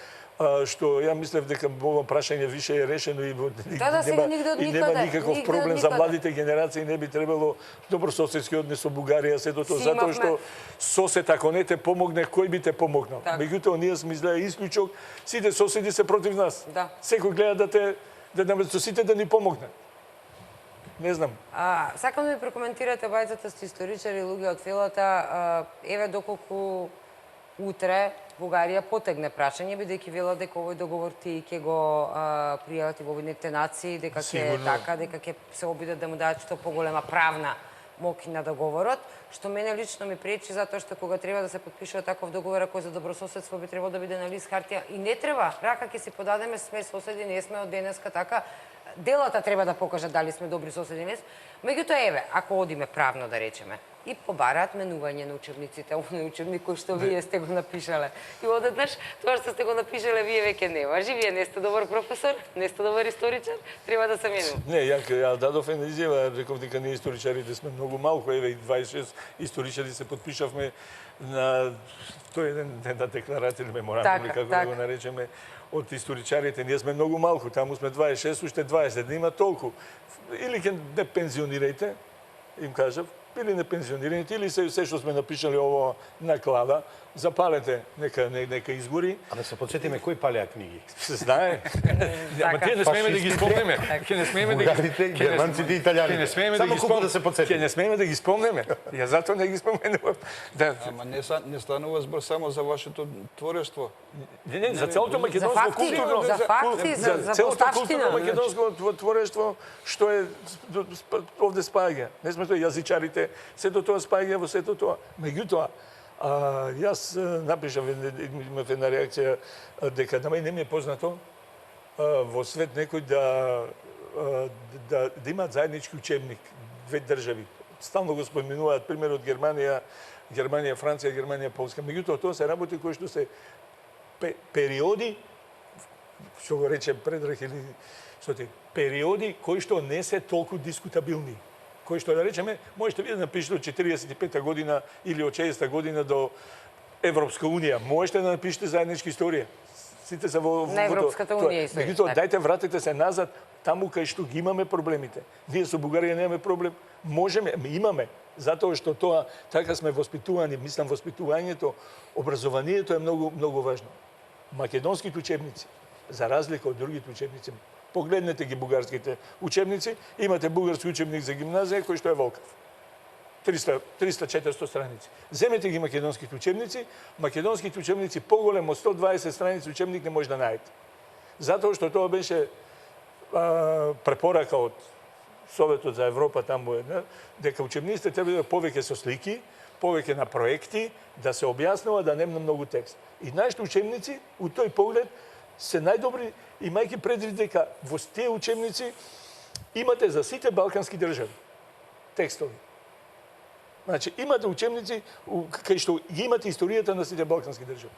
што ја мислев дека ова прашање више е решено и нема никаков проблем за младите генерации, не би требало добрососедски однос со Бугарија, сето тоа, затоа што сосед ако не те помогне, кој би те помогнал? Меѓутоа ние сме изгледа исклучок, сите соседи се против нас. Секој гледа да сите да ни помогне. Не знам. Сакам да ми прокоментирате обајцата сте историчари, луѓе од филата, еве доколку утре Бугарија потегне прашање, бидејќи вела дека овој договор ти ќе го пријават и во Обединетите нации, дека ќе така, дека ќе се обидат да му дадат што поголема правна моќ на договорот, што мене лично ми пречи затоа што кога треба да се подпишува таков договор кој за добрососедство би требало да биде на лист хартија и не треба, рака ќе си подадеме, сме соседи, не сме од денеска така, делата треба да покажат дали сме добри соседи, не сме. Меѓутоа еве, ако одиме правно да речеме, и побараат менување на учебниците, оној учебник кој што вие сте го напишале. И одеднаш, тоа што сте го напишале, вие веќе не важи, вие не сте добар професор, не сте добар историчар, треба да се менува. Не, ја дадов една изјава, реков дека ние историчарите сме многу малку, еве и 26 историчари се подпишавме на тој една декларација или меморандум, како да го наречеме, од историчарите. Ние сме многу малку, таму сме 26, уште 20, не има толку. Или ќе не пензионирајте, им кажав, или не пензионирајте, или се што сме напишали ово на клада, запалете, нека изгори. А да се подсетиме кој палеа книги? Се знае. Ама тие не смееме да ги спомнеме. Ќе не смееме да ги германците и италијаните. Само колку да се подсетиме. Ќе не смееме да ги спомнеме. Ја затоа не ги споменувам. Ама не станува збор само за вашето творештво. Не, за целото македонско културно, за факти, за целото културно поставштина. македонско творештво што е овде спаѓа. Не сме тоа јазичарите, сето тоа спаѓа во сето тоа. Меѓутоа, јас напишав, имав една реакција дека на мен не ми е познато во свет некој да имаат заеднички учебник две држави. Стално го споменуваат примерот Германија, Франција, Германија, Полска. Меѓутоа тоа се работи кои што се периоди, што го рече Предраг или периоди кои што не се толку дискутабилни. Кои што да речеме, можете ви да напишете од 45 година или од 60 година до Европска унија. Можете да напишете заедничка историја. Сите се во на Европската унија историја. Меѓутоа, дајте вратете се назад таму кај што ги имаме проблемите. Ние со Бугарија немаме проблем. Можеме, имаме, затоа што тоа така сме воспитувани, мислам воспитувањето, образованието е многу важно. Македонските учебници за разлика од другите учебници. Погледнете ги бугарските учебници, имате бугарски учебник за гимназија кој што е волкав. 300-400 страници. Земете ги македонските учебници, македонските учебници поголем од 120 страници учебник не може да најдете. Затоа што тоа беше препорака од Советот за Европа таму дека учебниците треба да повеќе со слики, повеќе на проекти, да се објаснува, да нема многу текст. И нашите учебници, у тој поглед, се најдобри, имајќи предвид дека во тие учебници имате за сите балкански држави текстови. Значи, имате учебници кај што ги имате историјата на сите балкански држави.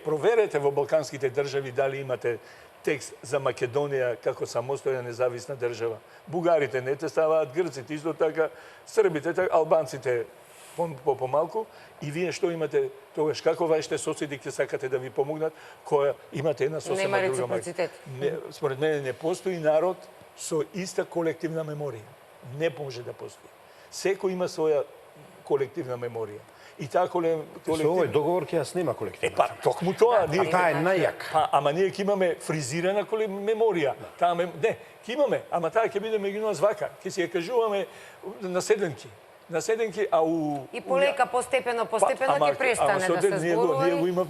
Проверете во балканските држави дали имате текст за Македонија како самостојна независна држава. Бугарите не те ставаат, грците исто така, србите така, албанците помалку. И вие што имате тогаш? Како вашите соседи ќе сакате да ви помогнат, која имате една сосема друга? Нема реципроцитет. Според мене не постои народ со иста колективна меморија. Не може да постои. Секој има своја колективна меморија. И таа Со овој договор ќе ја снема колективната. Токму тоа. Таа е најјак. Ама ние ќе имаме фризирана меморија. Не, ќе имаме, ама таа ќе биде меѓу нас вака. Ќе си ја кажуваме на седенки. И полека, постепено ќе престане да се зборува.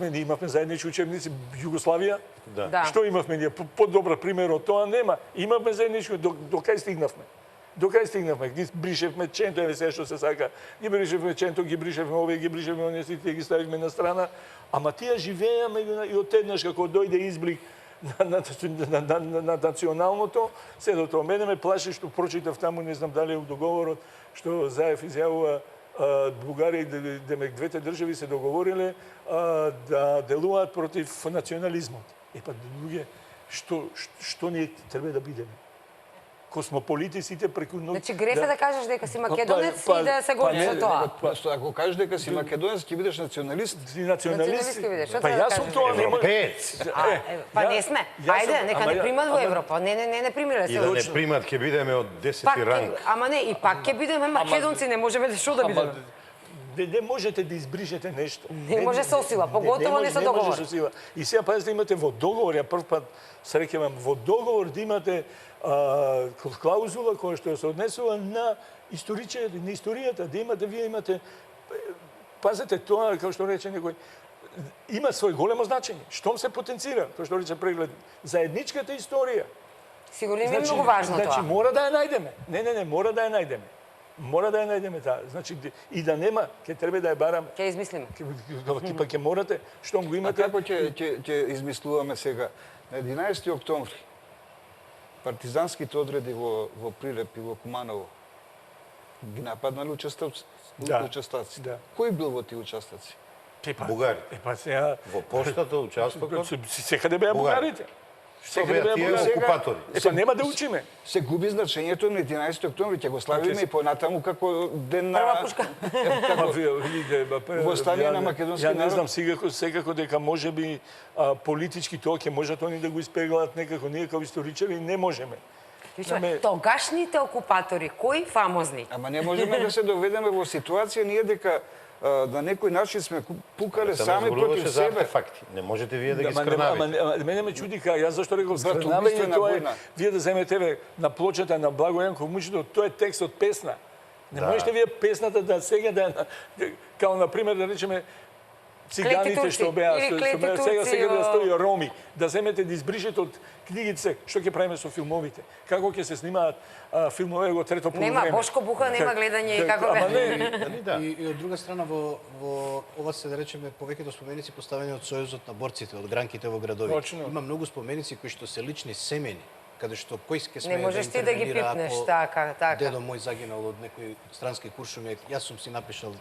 Ние имавме заеднички учебници Југославија. Да. Што имавме ние? Подобар пример од тоа нема. Имавме заеднички, до кај стигнавме? До кај стигнавме? Ги бришевме ченто, се што се сака. Ги бришевме ченто, ги бришевме овие, ги бришевме оние, сите ги ставивме на страна. Ама тие живееа и отеднаш како дојде изблик на националното, се до тоа. Мене ме плаши што прочитав таму, не знам дали е у договорот, што Заев изјавува Бугарија и демек двете држави се договориле да делуваат против национализмот. Луѓе, што ние треба да бидеме? Космополитиците преку ноќ. Значи греф е да кажеш дека си македонец и да се гордиш со тоа. Ако кажеш дека си македонец, ќе бидеш националист. Си националист. Јас сум тоа, не може. Па не сме. Ајде, нека не примат во Европа. Не примиле се. И да не примат, ќе бидеме од 10 ранг. Ама не, и пак ќе бидеме македонци, не можеме да што да бидеме. Не можете да избришете нешто. Не може со сила, поготово не со договор. Не може со сила. И сега пазите, имате во договор, ја прв пат среќавам во договор да имате клаузула која што се однесува на историјата, да вие имате, пазете тоа, како што рече некој, има свој големо значење. Штом се потенцира, како што рече преглед, заедничката историја. Сигурно ми е многу важно тоа. Значи, мора да ја најдеме. Не, мора да ја најдеме. Мора да ја најдеме таа. Значи, и да нема, ќе треба да ја бараме. Ќе измислиме. Ќе морате, штом го имате. А како ќе измислуваме сега? На 11 октомври партизанските одреди во Прилеп и во Куманово ги нападнале учестниците. Да. Кој бил во тие участници? Бугари. Во поштата учествуват. Секаде беа бугарите. Што беа тие окупатори? Нема да учиме. Се губи значењето на 11 октомври, ќе го славиме и понатаму како ден на Прва пушка. Востание на македонски народ. Ја не знам, секако дека можеби политички тоа ќе можат они да го испеглаат некако, ние како историчари не можеме. Тогашните окупатори, кои фамозни? Ама не можеме да се доведеме во ситуација ние дека на некој начин сме пукале сами против себе. Не можете вие да ги скрнавите. Мене ме чуди јас зашто реков скрнавање, тоа е вие да земете на плочата на Благо Јанков Мучето, тоа е текст од песна. Не можете вие песната да сега као на пример да речеме циганите што беа, сега да стои роми, да земете да избришете од книгите што ќе правиме со филмовите. Како ќе се снимаат филмове во трето полувреме. Нема Бошко Буха, нема гледање и како бе. И од друга страна во ова се да речеме повеќето споменици поставени од Сојузот на борците, од гранките во градови. Има многу споменици кои што се лични семени, каде што кој ќе смее не можеш ти да ги пипнеш, така. Дедо мој загинал од некој странски куршумек, јас сум си напишал.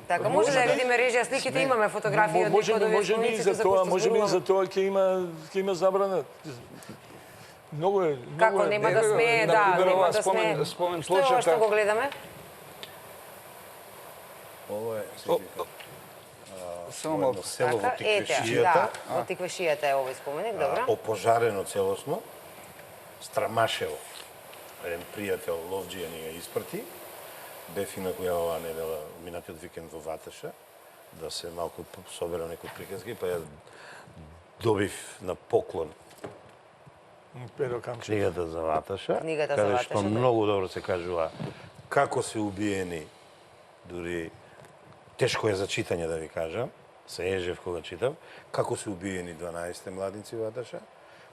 Така, може да видиме режија сликите, имаме фотографии од некои од овие споменици за кои што можеби и за тоа ќе има забрана. Многу е. Како нема да смее, нема да смее. Што е ова што го гледаме? Ова е само малку село во Тиквешијата. Во Тиквешијата е овој споменик, добро. Опожарено целосно. Страмашево, еден пријател ловџија ни ја испрати. Бев и на која оваа недела, минатиот викенд во Ваташа, да се малку собера некои приказки, па ја добив на поклон Перо Камчев. книгата за Ваташа, Книгата за каде што Ваташа, да. многу добро се кажува како се убиени, дури тешко е за читање да ви кажам, се ежев кога читав, како се убиени 12 младинци Ваташа,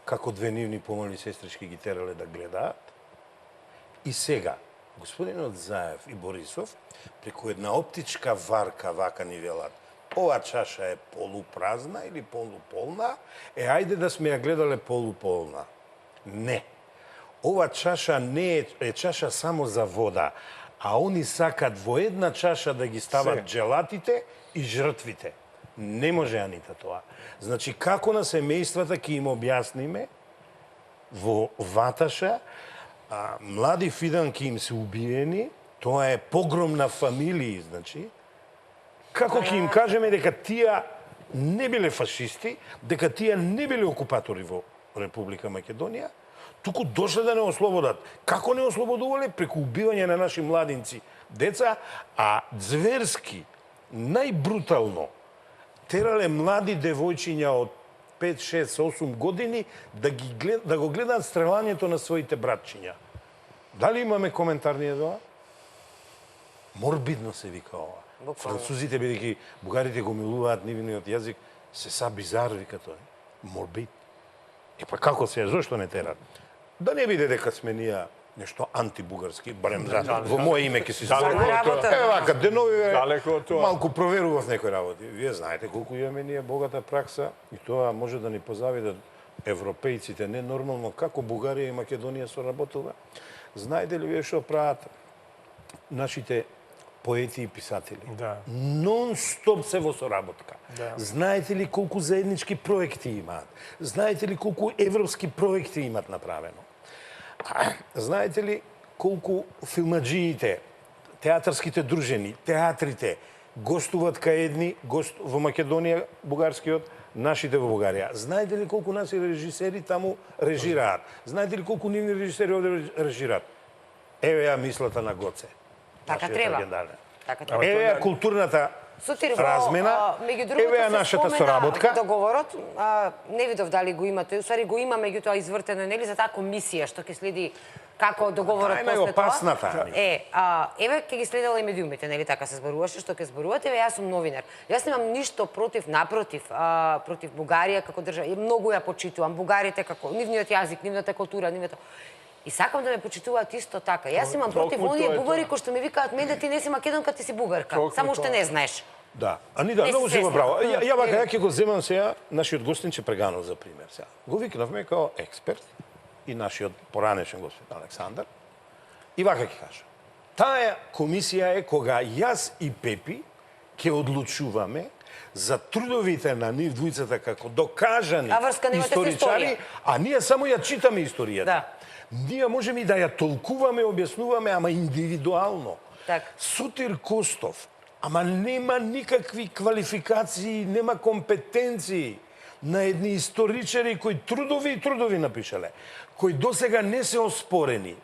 како две нивни помали сестрички ги терале да гледаат. И сега, господинот Заев и Борисов, преку една оптичка варка вака ни велат, ова чаша е полупразна или полуполна, ајде да сме ја гледале полуполна. Не. Ова чаша не е чаша само за вода, а они сакат во една чаша да ги стават джелатите и жртвите. Не може, Анита, тоа. Значи, како на семејствата ќе им објасниме во Ваташа, млади фиданки им се убиени, тоа е погром на фамилии, значи, како ќе им кажеме дека тие не биле фашисти, дека тие не биле окупатори во Република Македонија, туку дошле да не ослободат. Како не ослободувале? Преку убивање на наши младинци, деца, а зверски, најбрутално, терале млади девојчиња од 5, 6, 8 години да го гледаат стрелањето на своите братчиња. Дали имаме коментар ние тоа? Морбидно се вика ова. Французите, бидејќи бугарите го милуваат нивниот јазик, се са бизар, вика тој. Морбид. Па како се, зошто не терат? Да не биде дека сме ние нешто антибугарски, барем во моје име ќе си Далеко вака, денови Далеко од тоа. малку проверував некои работи. Вие знаете колку имаме ние богата пракса и тоа може да ни позавидат европејците. Не нормално како Бугарија и Македонија соработува. Знаете ли вие што прават нашите поети и писатели? Да. Нон-стоп се во соработка. Да. Знаете ли колку заеднички проекти имаат? Знаете ли колку европски проекти имат направено? Знаете ли колку филмаджиите, театарските дружини, театрите гостуват кај едни во Македонија, бугарскиот, нашите во Бугарија? Знаете ли колку наши режисери таму режираат? Знаете ли колку нивни режисери овде режираат? Еве ја мислата на Гоце. Така нашиот треба. легендарен. Така треба. Еве ја културната Сотир, размена, меѓу другото еве ја се нашата спомена соработка. Договорот, не видов дали го имате, усвари го има, меѓутоа извртено е, нели, за таа комисија што ќе следи како договорот Таа е после тоа. најопасната. Еве ќе ги следела и медиумите, нели така се зборуваше, што ќе зборувате, еве јас сум новинар. Јас немам ништо против, напротив, против Бугарија како држава. И многу ја почитувам бугарите како нивниот јазик, нивната култура, нивната. И сакам да ме почитуваат исто така. Јас имам против Токму оние тоа е бугари тоа. кои што ми викаат мене ти не си македонка, ти си бугарка. Токму Само што тоа. не знаеш. Да. Анита, Не многу си си го свесна. право. Ја вака, ја ќе го земам сега нашиот гостин Чепреганов за пример сега. Го викнавме као експерт и нашиот поранешен господин Александар. И вака ќе кажа. Таа комисија е кога јас и Пепи ќе одлучуваме за трудовите на нив двујцата како докажани А врска немате со историчари, историја. а ние само ја читаме историјата. Да. Ние можеме и да ја толкуваме, објаснуваме, ама индивидуално. Така. Сотир Костов, ама нема никакви квалификации, нема компетенции на едни историчари кои трудови напишале, кои досега не се оспорени.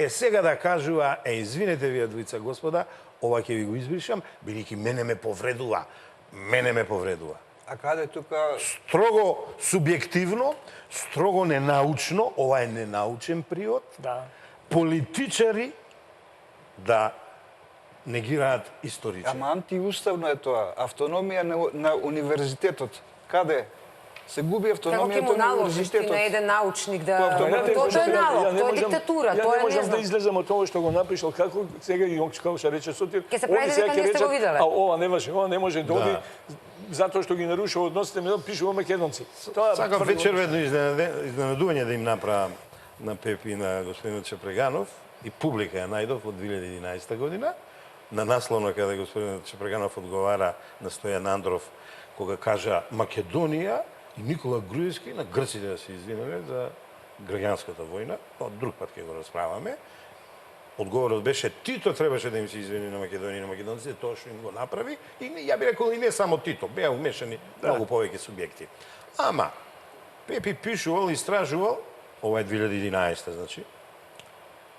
Сега да кажува, извинете вие двојца господа, ова ќе ви го избришам, бидејќи мене ме повредува. Мене ме повредува. А каде тука Строго субјективно, строго ненаучно, ова е ненаучен приод, Да. политичари да негираат историчари. Ама антиуставно е тоа. Автономија на универзитетот. Каде? Се губи Како ќе автономијата му на наложиш ти универзитетот. на еден научник да... Тоа Знаете, Тоа е налог, ја не тоа е можам- диктатура, Ја тоа не е можам не да знам. излезам од тоа што го напишал, како сега и како што рече Сотир. Ке се они прави сега дека ќе не сте го речат, виделе. А ова не може, ова не може да оди затоа што ги нарушува односите меѓу пишува македонци. Тоа Сакам тврдо- вечерведно изненадување да им направам на Пепи и на господин Чепреганов и публика ја најдов од 2011 година на насловно каде господин Чепреганов одговара на Стојан Андров кога кажа Македонија и Никола Груевски на грците да се извинале за граѓанската војна, од друг пат ќе го расправаме. Одговорот беше Тито требаше да им се извини на Македонија и на македонците тоа што им го направи и ја би рекол и не само Тито, беа умешани многу повеќе субјекти. Ама Пепи пишувал, истражувал, ова е 2011 значи.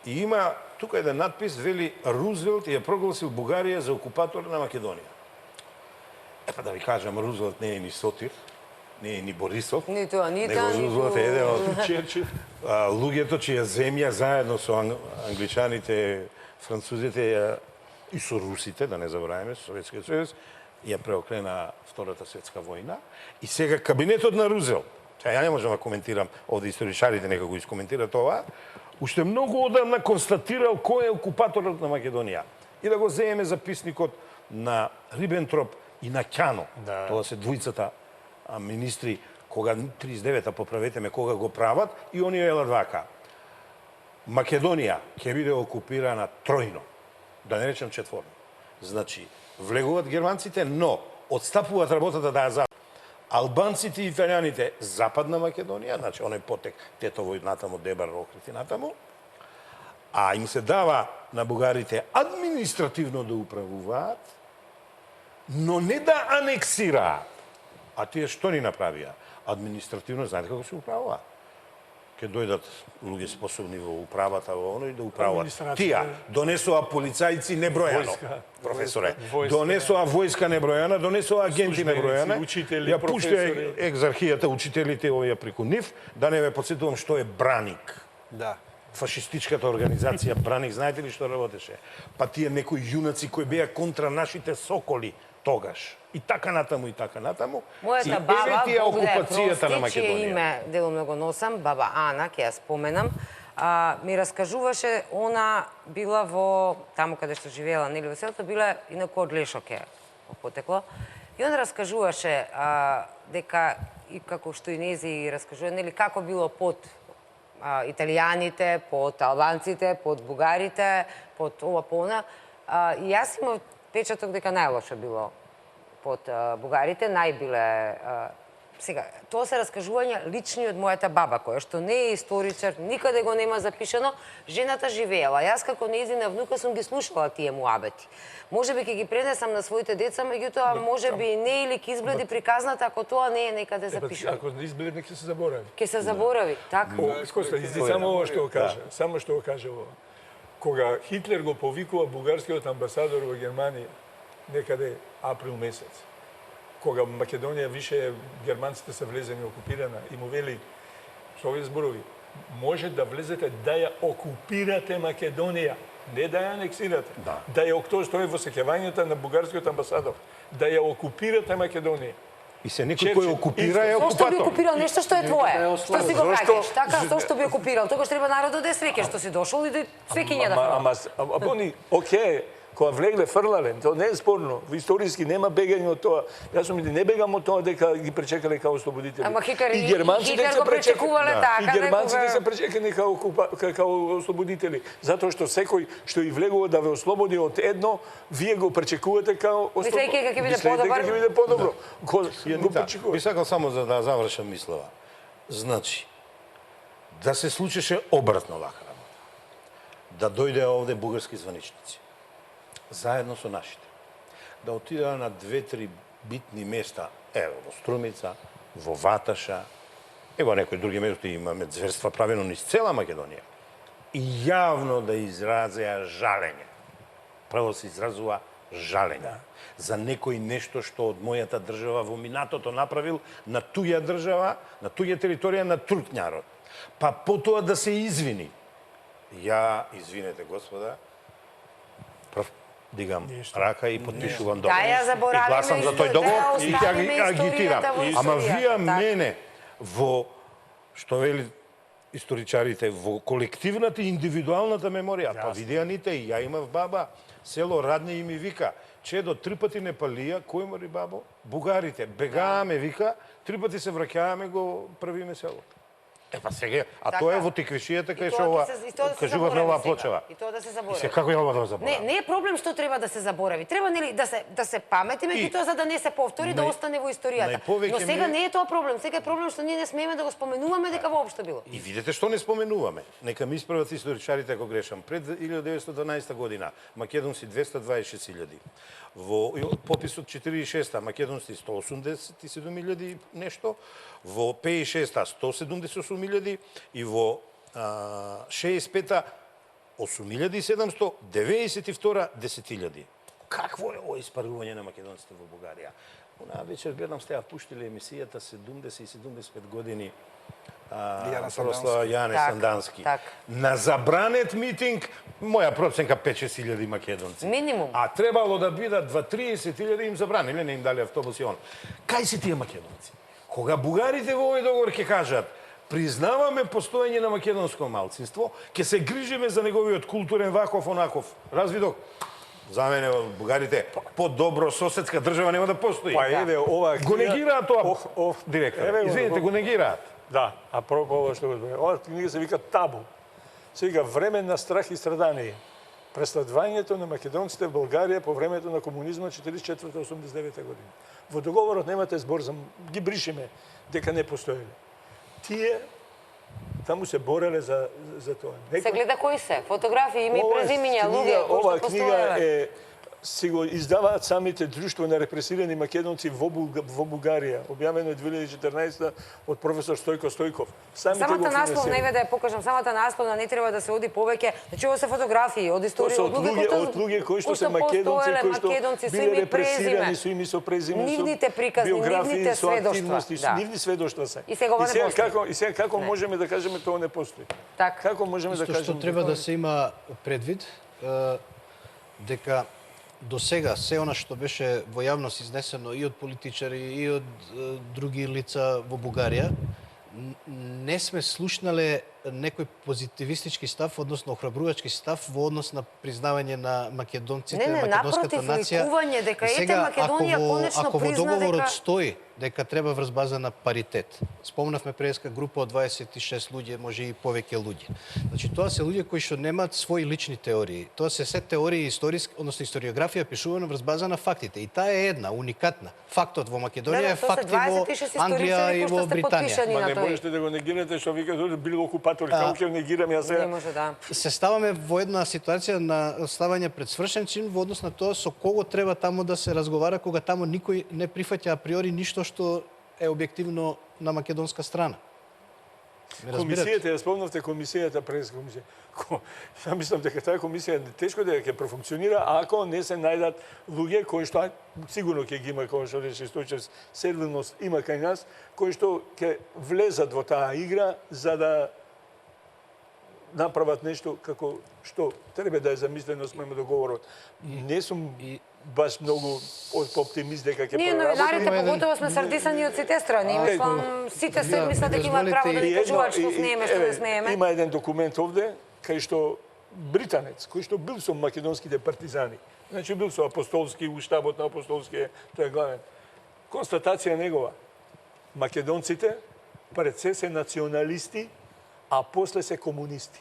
И има тука еден надпис вели Рузвелт ја прогласил Бугарија за окупатор на Македонија. Епа да ви кажам, Рузвелт не е ни сотир, не е ни Борисов, Ниту Анита, него Рузвелт е еден од Черчил. луѓето чија земја заедно со англичаните, французите и со русите, да не забораваме, со Советскиот сојуз, ја преокрена Втората светска војна и сега кабинетот на Рузвелт, ја не можам да коментирам, овде историчарите нека го искоментират това, уште многу одамна констатирал кој е окупаторот на Македонија. И да го земеме записникот на Рибентроп и на Ќано. Да. Тоа се двојцата министри, кога 39-та, поправете ме, кога го прават, и они велат вака. Македонија ќе биде окупирана тројно, да не речем четворно. Значи, влегуваат германците, но отстапуваат работата да ја запад. Албанците и италијаните западна Македонија, значи оној потек Тетово и натаму, Дебар, Охрид и натаму, а им се дава на бугарите административно да управуваат, но не да анексираат. А тие што ни направија? Административно, знаете како се управуваат? Ке дојдат луѓе способни во управата, во оно и да управуваат. Администрација. Тија донесоа полицајци небројано, Војска. професоре. Војска. Донесоа војска небројана, донесоа агенти Службеници, небројана. учители, ја пуштаја професори. екзархијата, учителите овие преку нив, да не ве подсетувам што е Браник. Да. Фашистичката организација Браник, знаете ли што работеше? Па тие некои јунаци кои беа контра нашите соколи тогаш. И така натаму, и така натаму. И Мојата баба, еве тие Бог да ја окупацијата на прости, чие Македонија. име делумно го носам, баба Ана, ќе ја споменам, ми раскажуваше, она била во, таму каде што живеела, нели во селото, била инаку од Лешоке потекло. И он раскажуваше дека, и како што и нези раскажува, нели како било под италијаните, под албанците, под бугарите, под ова пона. И јас имав печаток дека најлошо било под бугарите, најбиле... Сега, тоа се раскажување лични од мојата баба, која што не е историчар, никаде го нема запишано, жената живеела. Јас како нејзина внука сум ги слушала тие муабети. Може би ќе ги пренесам на своите деца, меѓутоа може би не или ќе изгледи приказната ако тоа не е некаде запишано. Ако не изгледа, ќе се заборави. Ќе се заборави, така? Коста, изди само ово што го кажа. Само што го кажа ово. Кога Хитлер го повикува бугарскиот амбасадор во Германија, некаде април месец, кога Македонија више германците се влезени окупирана и му вели со овие зборови, може да влезете да ја окупирате Македонија, не да ја анексирате. Да ја тоа стои во сеќавањето на бугарскиот амбасадор, да ја окупирате Македонија. И се некој кој окупира е Зошто би окупатор. окупирал нешто што е твое? Што си го Зошто? праќаш? Така, зошто би окупирал? Тогаш треба народот да е среќен што си дошол и да свеќиња да фрла. Ама они, окей, кога влегле фрлале, тоа не е спорно. Историски нема бегање од тоа. Јас сум не бегам од тоа дека ги пречекале као ослободители. Ама Хитлер И германците го се пречекувале така. И германците некога- се пречекани као ослободители, затоа што секој што и влегува да ве ослободи од едно, вие го пречекувате као Мислејќи дека ќе биде Мислејќи подобар? дека ќе биде подобро. Го Би пречекувате. сакал само за да завршам мислава. Значи, да се случеше обратно вака работа. Да дојде овде бугарски званичници, заедно со нашите, да отидеа на 2-3 битни места, ево, во Струмица, во Ваташа, ево некои други места имаме зверства правено низ цела Македонија, и јавно да изразеа жалење. Право се изразува жалење за некој нешто што од мојата држава во минатото направил на туја држава, на туја територија, на друг народ. Па потоа да се извини. Ја, извинете, господа, дигам рака и подпишувам договор. Да, ја заборавиме И гласам за тој исто, договор да и ќе ги оставиме агитирам. историјата во Ама историјата, вие така. мене во, што вели историчарите, во колективната и индивидуалната меморија, па видеаните, и ја имав баба, село Радне и ми вика, чедо 3 пати не палија, кој мори бабо? Бугарите, бегааме, вика, 3 пати се враќаваме, го правиме село. Па сега, а Така. тоа е во тиквишијата кај И што тоа ова, ќе се- и тоа да се кажувавме заборави оваа сега. плочава. И тоа да се И заборави. се како ја ова да заборави? Не е проблем што треба да се заборави. Треба нели да се паметиме и тоа за да не се повтори, да остане во историјата. најповеќе Но сега ми- не е тоа проблем. Сега е проблем што ние не смееме да го споменуваме дека воопшто било. И видете што не споменуваме. Нека ми исправат историчарите ако грешам. Пред 1912 година македонци 226.000. Во пописот 46-та македонци 187.000 нешто. Во 56-та 178.000 и во 65-та 8.700, 92-та 10.000. Какво е ова испарување на македонците во Бугарија? Онаа вечер гледам сте ја пуштиле емисијата 70 и 75 години Јана прослава Јане Так, Сандански. так. На забранет митинг, моја проценка 5-6 илјади македонци. Минимум. А требало да бидат 20-30 илјади, им забраниле, не им дали автобуси он. Кај се тие македонци? Кога бугарите во овој договор ќе кажат признаваме постоење на македонско малцинство, ќе се грижиме за неговиот културен ваков онаков развидок. За мене бугарите по-добро соседска држава нема да постои. Па еве ова Го негираат тоа директор. Еве го, Извините, го негираат. Да, а пропо ова што го збори. Ова книга се вика Табу. Се вика Време на страх и страдание. Преследувањето на македонците в Българија по времето на комунизма 44-89 година. Во договорот немате збор за ги бришиме дека не постоеле. Тие таму се бореле за тоа. Се гледа кои се, фотографии, име и презимиња, луѓе кои Ова што книга постоеле. си го издаваат самите друштво на репресирани македонци во Бугарија, објавено е 2014 од професор Стојко Стојков. Самите го Самата наслов, финансираат. не да ја покажам, самата насловна не треба да се оди повеќе. Значи, ова се фотографии од Тоа историја, се од луѓе кои што се македонци, кои што биле репресирани, со ими, со презиме, нивните приказни, нивните со сведоштва. активности, со нивни сведоштва се. И сега ова не постои. И сега како можеме да кажеме тоа не постои? Така. Како можеме да Исто што кажеме? треба да се има предвид дека до сега се она што беше во јавност изнесено и од политичари и од други лица во Бугарија, не сме слушнале некој позитивистички став, односно охрабрувачки став во однос на признавање на македонците, Не, македонската напротив, нација. ликување дека ете Сега, Македонија конечно ако во призна договорот дека стои дека треба врз база на паритет. Спомнавме преска група од 26 луѓе, може и повеќе луѓе. Значи тоа се луѓе кои што немаат своји лични теории. Тоа се се теории историски, односно историографија пишувана врз база на фактите. И таа е една уникатна. Фактот во Македонија е тоа се факти во 26 Англија и историчари кои во што сте Британија. потпишани Ма на не тој. можете да го негирате што викате били окупатори, како ќе негирам јас Не сега? може да. Се ставаме во една ситуација на ставање пред свршен чин во однос на тоа со кого треба таму да се разговара, кога таму никој не прифаќа априори ништо што е објективно на македонска страна. Ме разбирате? Комисијата, ја спомнавте комисијата през комисија. Ја мислам дека таа комисија тешко дека ќе профункционира ако не се најдат луѓе кои што сигурно ќе ги има, како што рече Стојчев, сервилност има кај нас, кои што ќе влезат во таа игра за да направат нешто како што треба да е замислено спрема договорот. Не сум баш многу оптимист дека ќе Ние новинарите поготово сме сардисани од сите страни. Мислам, сите се мислат дека имаат право да ни кажуваат што смееме, што не смееме. Има еден документ овде кај што британец, кој што бил со македонските партизани, значи бил со апостолски, у штабот на апостолски, тој е главен. Констатација негова. Македонците пред се се националисти, а после се комунисти.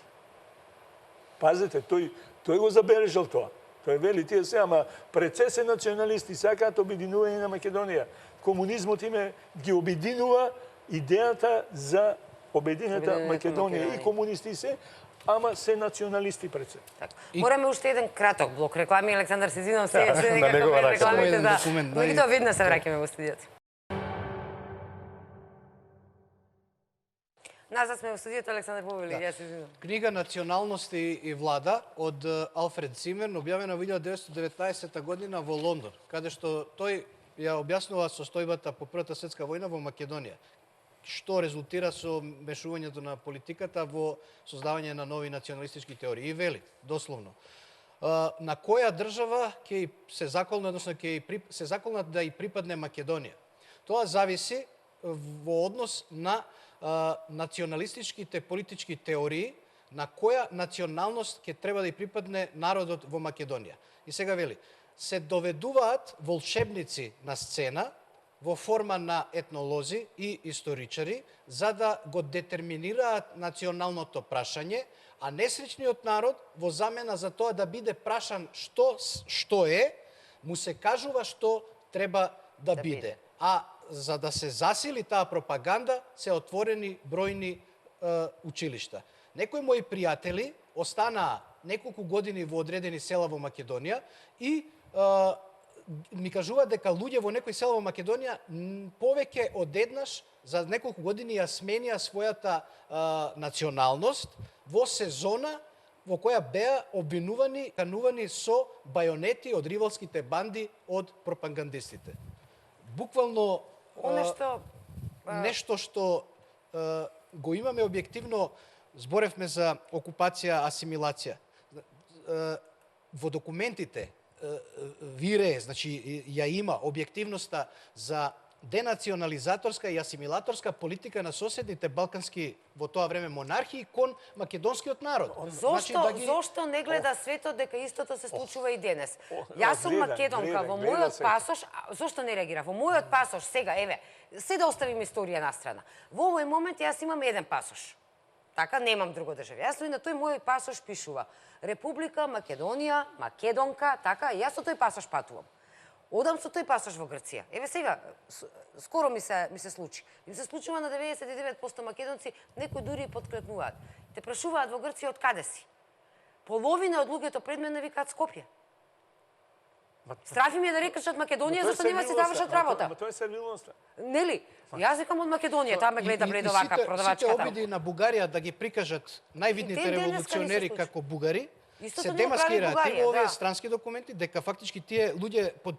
Пазете, тој го забележал тоа. Тој вели тие се, ама пред се се националисти, сакаат обединување на Македонија. Комунизмот име ги обединува идејата за обединета Македонија. И комунисти се, ама се националисти пред се. Мораме уште еден краток блок реклами. Александар се извинувам, се на некако негова пред рака. рекламите, Еден да. документ, Меѓутоа веднаш се враќаме во студиото. Назад сме во студиото, Александар Повели, ја се извинувам. Книга Националности и влада од Алфред Зимерн, објавена во 1919 година во Лондон, каде што тој ја објаснува состојбата по Првата светска војна во Македонија, што резултира со мешувањето на политиката во создавање на нови националистички теории. И вели, дословно, на која држава ќе се заколна, односно ќе се заколна да и припадне Македонија. Тоа зависи во однос на националистичките политички теории на која националност ќе треба да и припадне народот во Македонија. И сега вели, се доведуваат волшебници на сцена во форма на етнолози и историчари за да го детерминираат националното прашање, а несреќниот народ во замена за тоа да биде прашан што е, му се кажува што треба да биде. А за да се засили таа пропаганда, се отворени бројни училишта. Некои мои пријатели останаа неколку години во одредени села во Македонија и ми кажуваат дека луѓе во некои села во Македонија повеќе од еднаш за неколку години ја сменија својата националност во сезона во која беа обвинувани, канувани со бајонети од ривалските банди од пропагандистите. буквално Оне што нешто што го имаме објективно, зборевме за окупација, асимилација. Во документите вирее, значи ја има објективноста за денационализаторска и асимилаторска политика на соседните балкански во тоа време монархии кон македонскиот народ. Зошто не гледа светот дека истото се случува и денес? Јас сум гледа, македонка, во гледа мојот светот. пасош, зошто не реагира? Во мојот пасош сега, еве, се да оставим историја на страна. Во овој момент јас имам еден пасош. Така, немам друго држава. Јас и на тој мој пасош пишува Република Македонија, Македонка, така, и јас со тој пасош патувам. Одам со тој пасош во Грција. Еве сега, скоро ми се случи. Ми се случува на 99% македонци, некои дури и подкрепнуваат. Те прашуваат во Грција од каде си. Половина од луѓето пред мене викаат Скопје. Страфи ми е да рекат Македонија, зашто нема си завршат работа. Ама тоа е сервилноста. Нели? Јас викам од Македонија, таа ме гледа бледовака Сите продавачката. обиди на Бугарија да ги прикажат највидните И ден денеска револуционери не се случи. како бугари, Истото се не го прави демаскираат и Бугарија, во овие да. странски документи, дека фактички тие луѓе под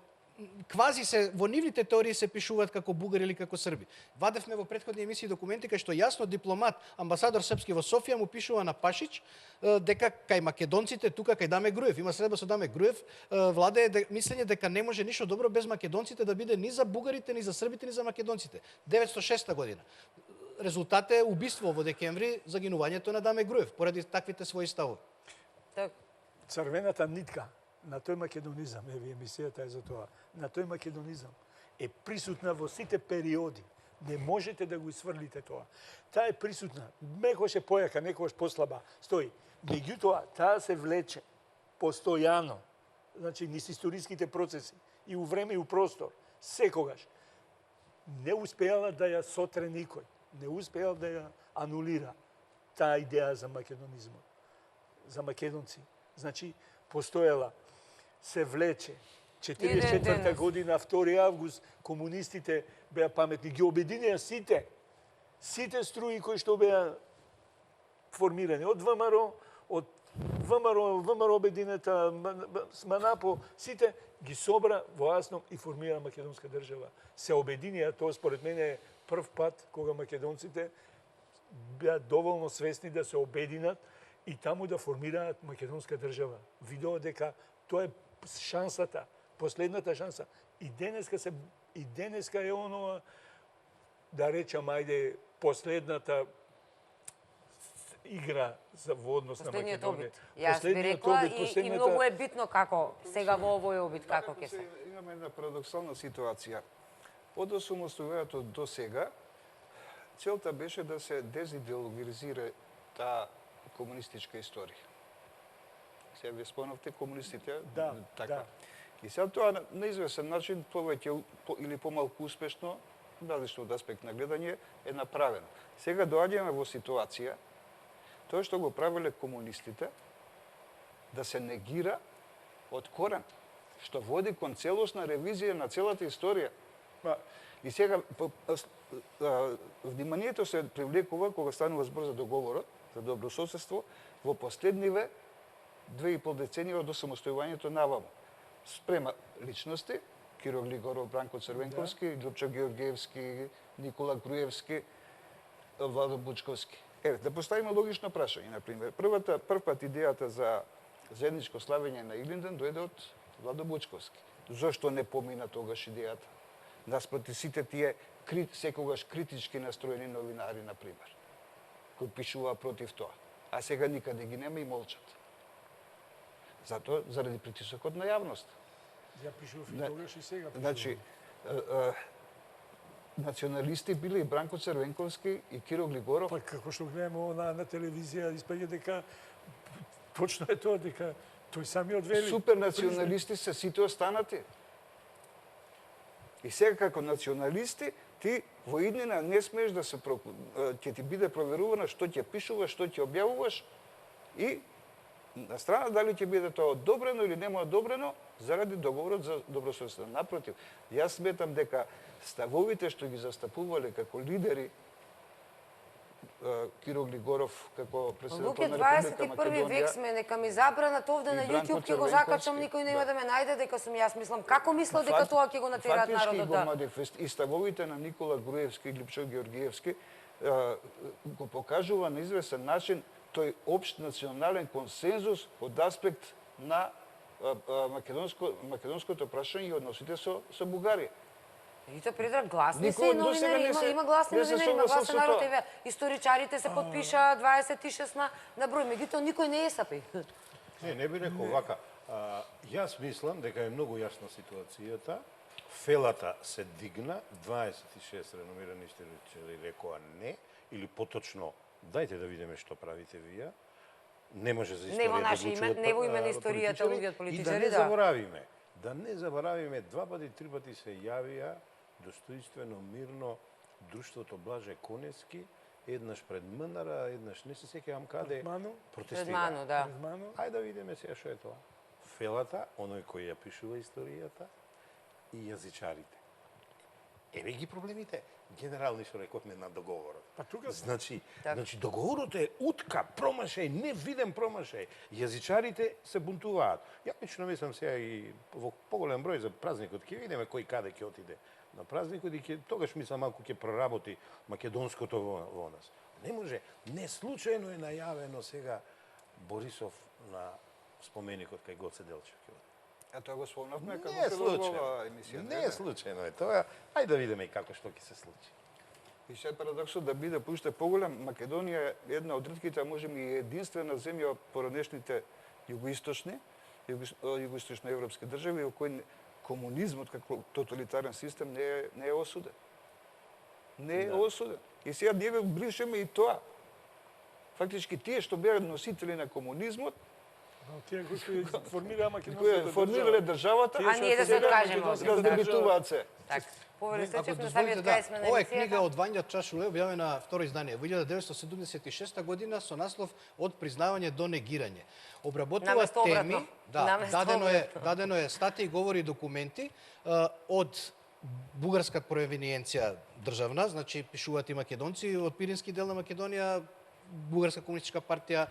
квази се во нивните теории се пишуваат како бугари или како срби. Вадевме во претходни емисии документи кај што јасно дипломат, амбасадор српски во Софија му пишува на Пашич дека кај македонците тука кај Даме Груев, има средба со Даме Груев, владее мислење дека не може ништо добро без македонците да биде ни за бугарите, ни за србите, ни за македонците. 906 година. Резултат е убиство во декември, загинувањето на Даме Груев поради таквите своји ставови. Так. Црвената нитка на тој македонизам, еве емисијата е за тоа, на тој македонизам е присутна во сите периоди. Не можете да го сврлите тоа. Таа е присутна. Некогаш е појака, некогаш послаба. Стои. Меѓутоа, таа се влече постојано. Значи, низ историските процеси. И у време и у простор. Секогаш. Не успеала да ја сотре никој. Не успеал да ја анулира таа идеја за македонизмот. За македонци. Значи, постоела, се влече. 44 година, 2 август, комунистите беа паметни. Ги обединеа сите. Сите струи кои што беа формирани. Од ВМРО, од ВМРО обединета, СМАНАПО, сите ги собра во Асном и формира македонска држава. Се обединија, тоа според мене е прв пат кога македонците беа доволно свесни да се обединат и таму да формираат македонска држава. Видоа дека тоа е шансата, последната шанса. И денеска е оноа, да речам, ајде, последната игра за во однос на Последниот Македонија. обид. Јас би рекла и многу е битно како сега во овој обид како ќе се. Имаме една парадоксална ситуација. Од осамостојувањето до сега, целта беше да се дезидеологизира таа комунистичка историја. Сега ви спомнавте комунистите, Да, така. да. И сега тоа на известен начин повеќе или помалку успешно, различно од аспект на гледање, е направено. Сега доаѓаме во ситуација тоа што го правеле комунистите да се негира од корен, што води кон целосна ревизија на целата историја. И сега вниманието се привлекува кога станува збор за договорот за добрососедство во последниве 2,5 деценија од осамостојувањето наваму. Спрема личности, Киро Глигоров, Бранко Црвенковски, Љупчо Георгиевски, Никола Груевски, Владо Бучковски. Еве, да поставиме логично прашање, например. Прв пат идејата за заедничко славење на Илинден дојде од Владо Бучковски. Зошто не помина тогаш идејата? Наспроти сите тие секогаш критички настроени новинари, например, кои пишуваа против тоа. А сега никаде ги нема и молчат. Затоа, заради притисокот на јавност. Ја пишував и тогаш и сега. Значи, националисти биле и Бранко Црвенковски и Киро Глигоров. Па како што гледаме на телевизија, испаѓа дека точно е тоа, дека тој самиот вели. Супернационалисти се сите останати. И сега како националисти, ти во иднина не смееш да се ќе ти биде проверувано што ќе пишуваш, што ќе објавуваш и на страна дали ќе биде тоа одобрено или нема одобрено заради договорот за добрососедство. Напротив, јас сметам дека ставовите што ги застапувале како лидери Киро Глигоров како председател Луке, на Република 21 Македонија. век сме, нека ми забранат овде и на Бранко YouTube, ќе го Црвенковски. закачам, никој нема да ме најде дека сум јас. Мислам, како мислам дека тоа ќе го натираат народот да... И ставовите на Никола Груевски и Липчо Георгиевски го покажува на известен начин тој општ национален консензус од аспект на македонското прашање и односите со Бугарија. Ито Предраг, гласни Никој се и досега новинари, има гласни не се новинари, има согласил гласен со народ тоа. ТВ. Историчарите се подпиша 26 на број, меѓутоа никој не е сапи. Не би рекол вака. Јас мислам дека е многу јасна ситуацијата. Фелата се дигна, 26 реномирани историчари рекоа не, или поточно, дајте да видиме што правите вие. Не може за историја Не во да наше име, одлучуваат не во име на политичари. историјата луѓе од И политичари, да не заборавиме, два пати, три пати се јавија достоинствено, мирно друштвото Блаже Конески, еднаш пред МНР, еднаш не се сеќавам каде Ману? Пред Ману, да. Ајде да видиме сега што е тоа. Фелата, оној кој ја пишува историјата, и јазичарите. Еве ги проблемите. Генерални што рековме на договорот. Па тука Значи договорот е утка, промашај, невиден промашај. Јазичарите се бунтуваат. Ја лично мислам сега и во поголем број за празникот ќе видиме кој каде ќе отиде на празникот и тогаш мислам малку ќе проработи македонското во нас. Не може, не случајно е најавено сега Борисов на споменикот кај Гоце Делчев. Тоа го спомнавме Не како е се случајно. ова емисија. Не е случајно е тоа. Ајде да видиме и како што ќе се случи. И се парадоксот да биде поуште поголем, Македонија е една од ретките, а можеби и единствена земја по ранешните југоисточни европски држави, во кои комунизмот како тоталитарен систем не е осуден. Не е осуден. И сега ние го бришеме и тоа. Фактички тие што беа носители на комунизмот, тие кои формираа кои македонската формирале државата, А ние да се откажеме од да дебитуваат се. Так, Повере Ако Стечев на дозволите, самиот крај сме на ова е книга емисијата. од Вања Чашуле, објавена второ издание во 1976 година со наслов Од признавање до негирање. Обработува Наместо теми, обратно. да, Наместо дадено е статии, говори и документи од бугарска провиниенција државна, значи пишуваат и македонци од Пирински дел на Македонија, Бугарска комунистичка партија,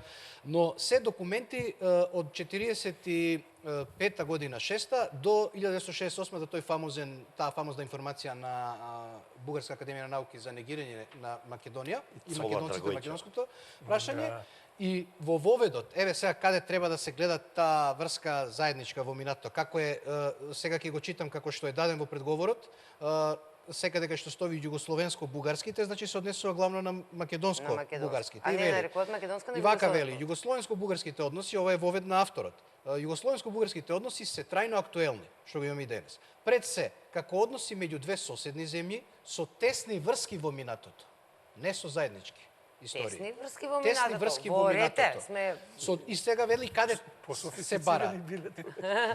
но се документи од 45 година 6 до 1968 до таа фамозна информација на Бугарска академија на науки за негирање на Македонија и македонците, македонското прашање. И во воведот, еве сега каде треба да се гледа таа врска заедничка во минатото, како е, сега ќе го читам како што е даден во предговорот, секаде кај што стои југословенско-бугарските, значи се однесува главно на македонско-бугарските. А не нарекуваат македонска, И вака вели, југословенско-бугарските односи, ова е вовед на авторот. Југословенско-бугарските односи се трајно актуелни, што го имаме и денес. Пред се, како односи меѓу две соседни земји со тесни врски во минатото, не со заеднички истории. Тесни врски во Тесни минатото. врски во минатото. Сме... И сега вели каде се бара.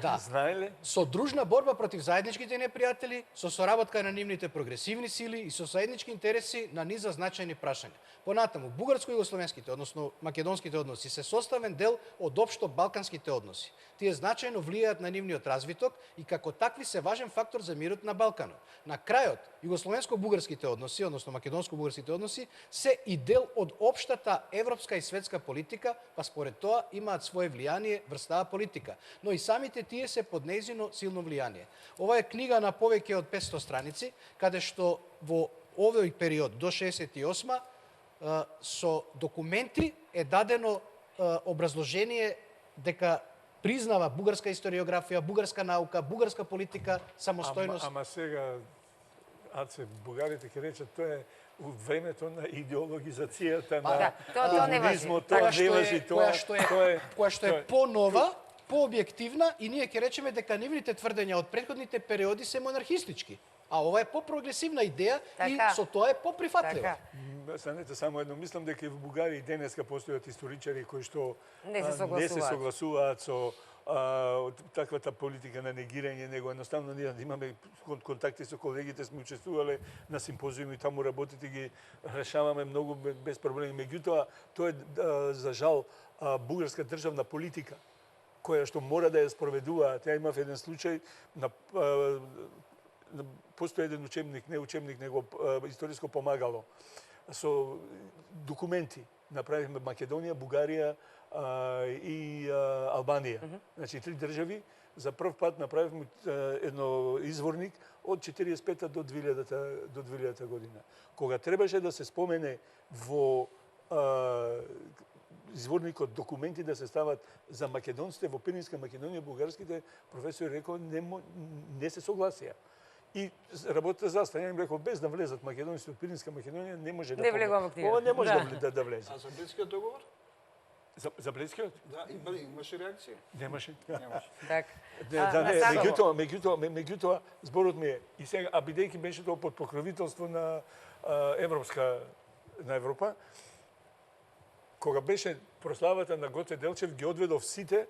Да. Знаеле? Со дружна борба против заедничките непријатели, со соработка на нивните прогресивни сили и со заеднички интереси на низа значајни прашања. Понатаму, бугарско-југословенските, односно македонските односи, се составен дел од општо балканските односи. Тие значајно влијаат на нивниот развиток и како такви се важен фактор за мирот на Балканот. На крајот, југословенско-бугарските односи, односно македонско-бугарските односи, се и дел од општата европска и светска политика, па според тоа имаат свое влијание врз таа политика, но и самите тие се под нејзино силно влијание. Ова е книга на повеќе од 500 страници, каде што во овој период до 68 со документи е дадено образложение дека признава бугарска историографија, бугарска наука, бугарска политика, самостојност. Ама сега, Аце, бугарите ќе речат, тоа е у времето на идеологизацијата на тоа не важи. комунизмот, тоа не важи, која што е понова, пообјективна и ние ќе речеме дека нивните тврдења од претходните периоди се монархистички. А ова е по-прогресивна идеја и со тоа е поприфатлива. Санете само едно, мислам дека и во Бугарија денеска постојат историчари кои што не се согласуваат со таквата политика на негирање, него едноставно ние имаме контакти со колегите, сме учествувале на симпозиуми, таму работите ги решаваме многу без проблеми. Меѓутоа, тоа е за жал бугарска државна политика која што мора да ја спроведува. Тя имав еден случај на постои еден учебник, не учебник, него историско помагало. со документи направивме Македонија, Бугарија и Албанија. Значи, 3 држави. За прв пат направивме едно изворник од 45-та до 2000-та година. Кога требаше да се спомене во изворникот документи да се стават за македонците во Пиринска Македонија, бугарските професори рекоа не се согласија. И работата застана. Ја им рекол, без да влезат македонците од Пиринска Македонија, не може да Не влегуваме книга. Ова не може да влезе. А за Блискиот договор? За Блискиот? Да, имаше реакција? Немаше. Така. Меѓутоа, зборот ми е, и сега, а бидејќи беше тоа под покровителство на Европа, кога беше прославата на Гоце Делчев, ги одведов сите,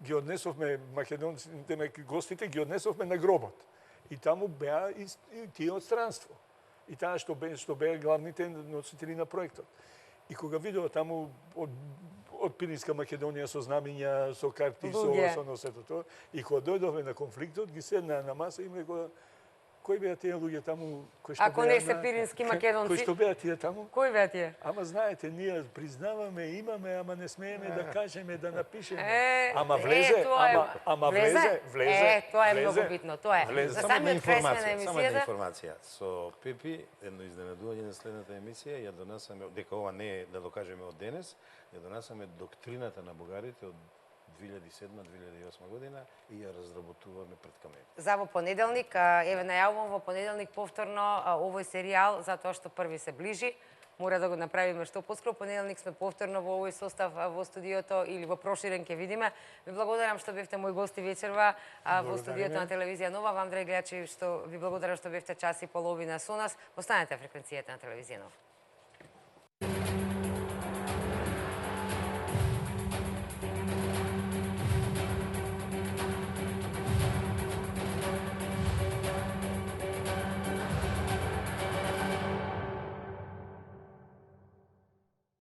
ги однесовме македонците, гостите, ги однесовме на гробот. И таму беа и тие од странство. И таа што беа главните носители на проектот. И кога видео таму од Пиринска Македонија со знамиња, со карти, со сето тоа, и кога дојдовме на конфликтот, ги седнаа на маса и им рекоа, кои беа тие луѓе таму кои што Ако не се пирински македонци? Кои што беа тие таму? Кои беа тие? Ама знаете, ние признаваме, имаме, ама не смееме да кажеме, да напишеме. Ама влезе. Тоа е многу битно, тоа е. За самиот крај сме на Само една емисијата. информација. Со Пепи, едно изненадување на следната емисија, ја донесаме, дека ова не е да докажеме од денес, ја донесаме доктрината на бугарите од 2007-2008 година и ја разработуваме пред камера. За во понеделник, еве најавувам во понеделник повторно овој серијал, затоа што први се ближи. Мора да го направиме што поскоро. Понеделник сме повторно во овој состав во студиото или во проширен ќе видиме. Ви благодарам што бевте мои гости вечерва во студиото на телевизија Нова. Вам, драги гледачи, што ви благодарам што бевте час и половина со нас. Останете фреквенцијата на телевизија Нова.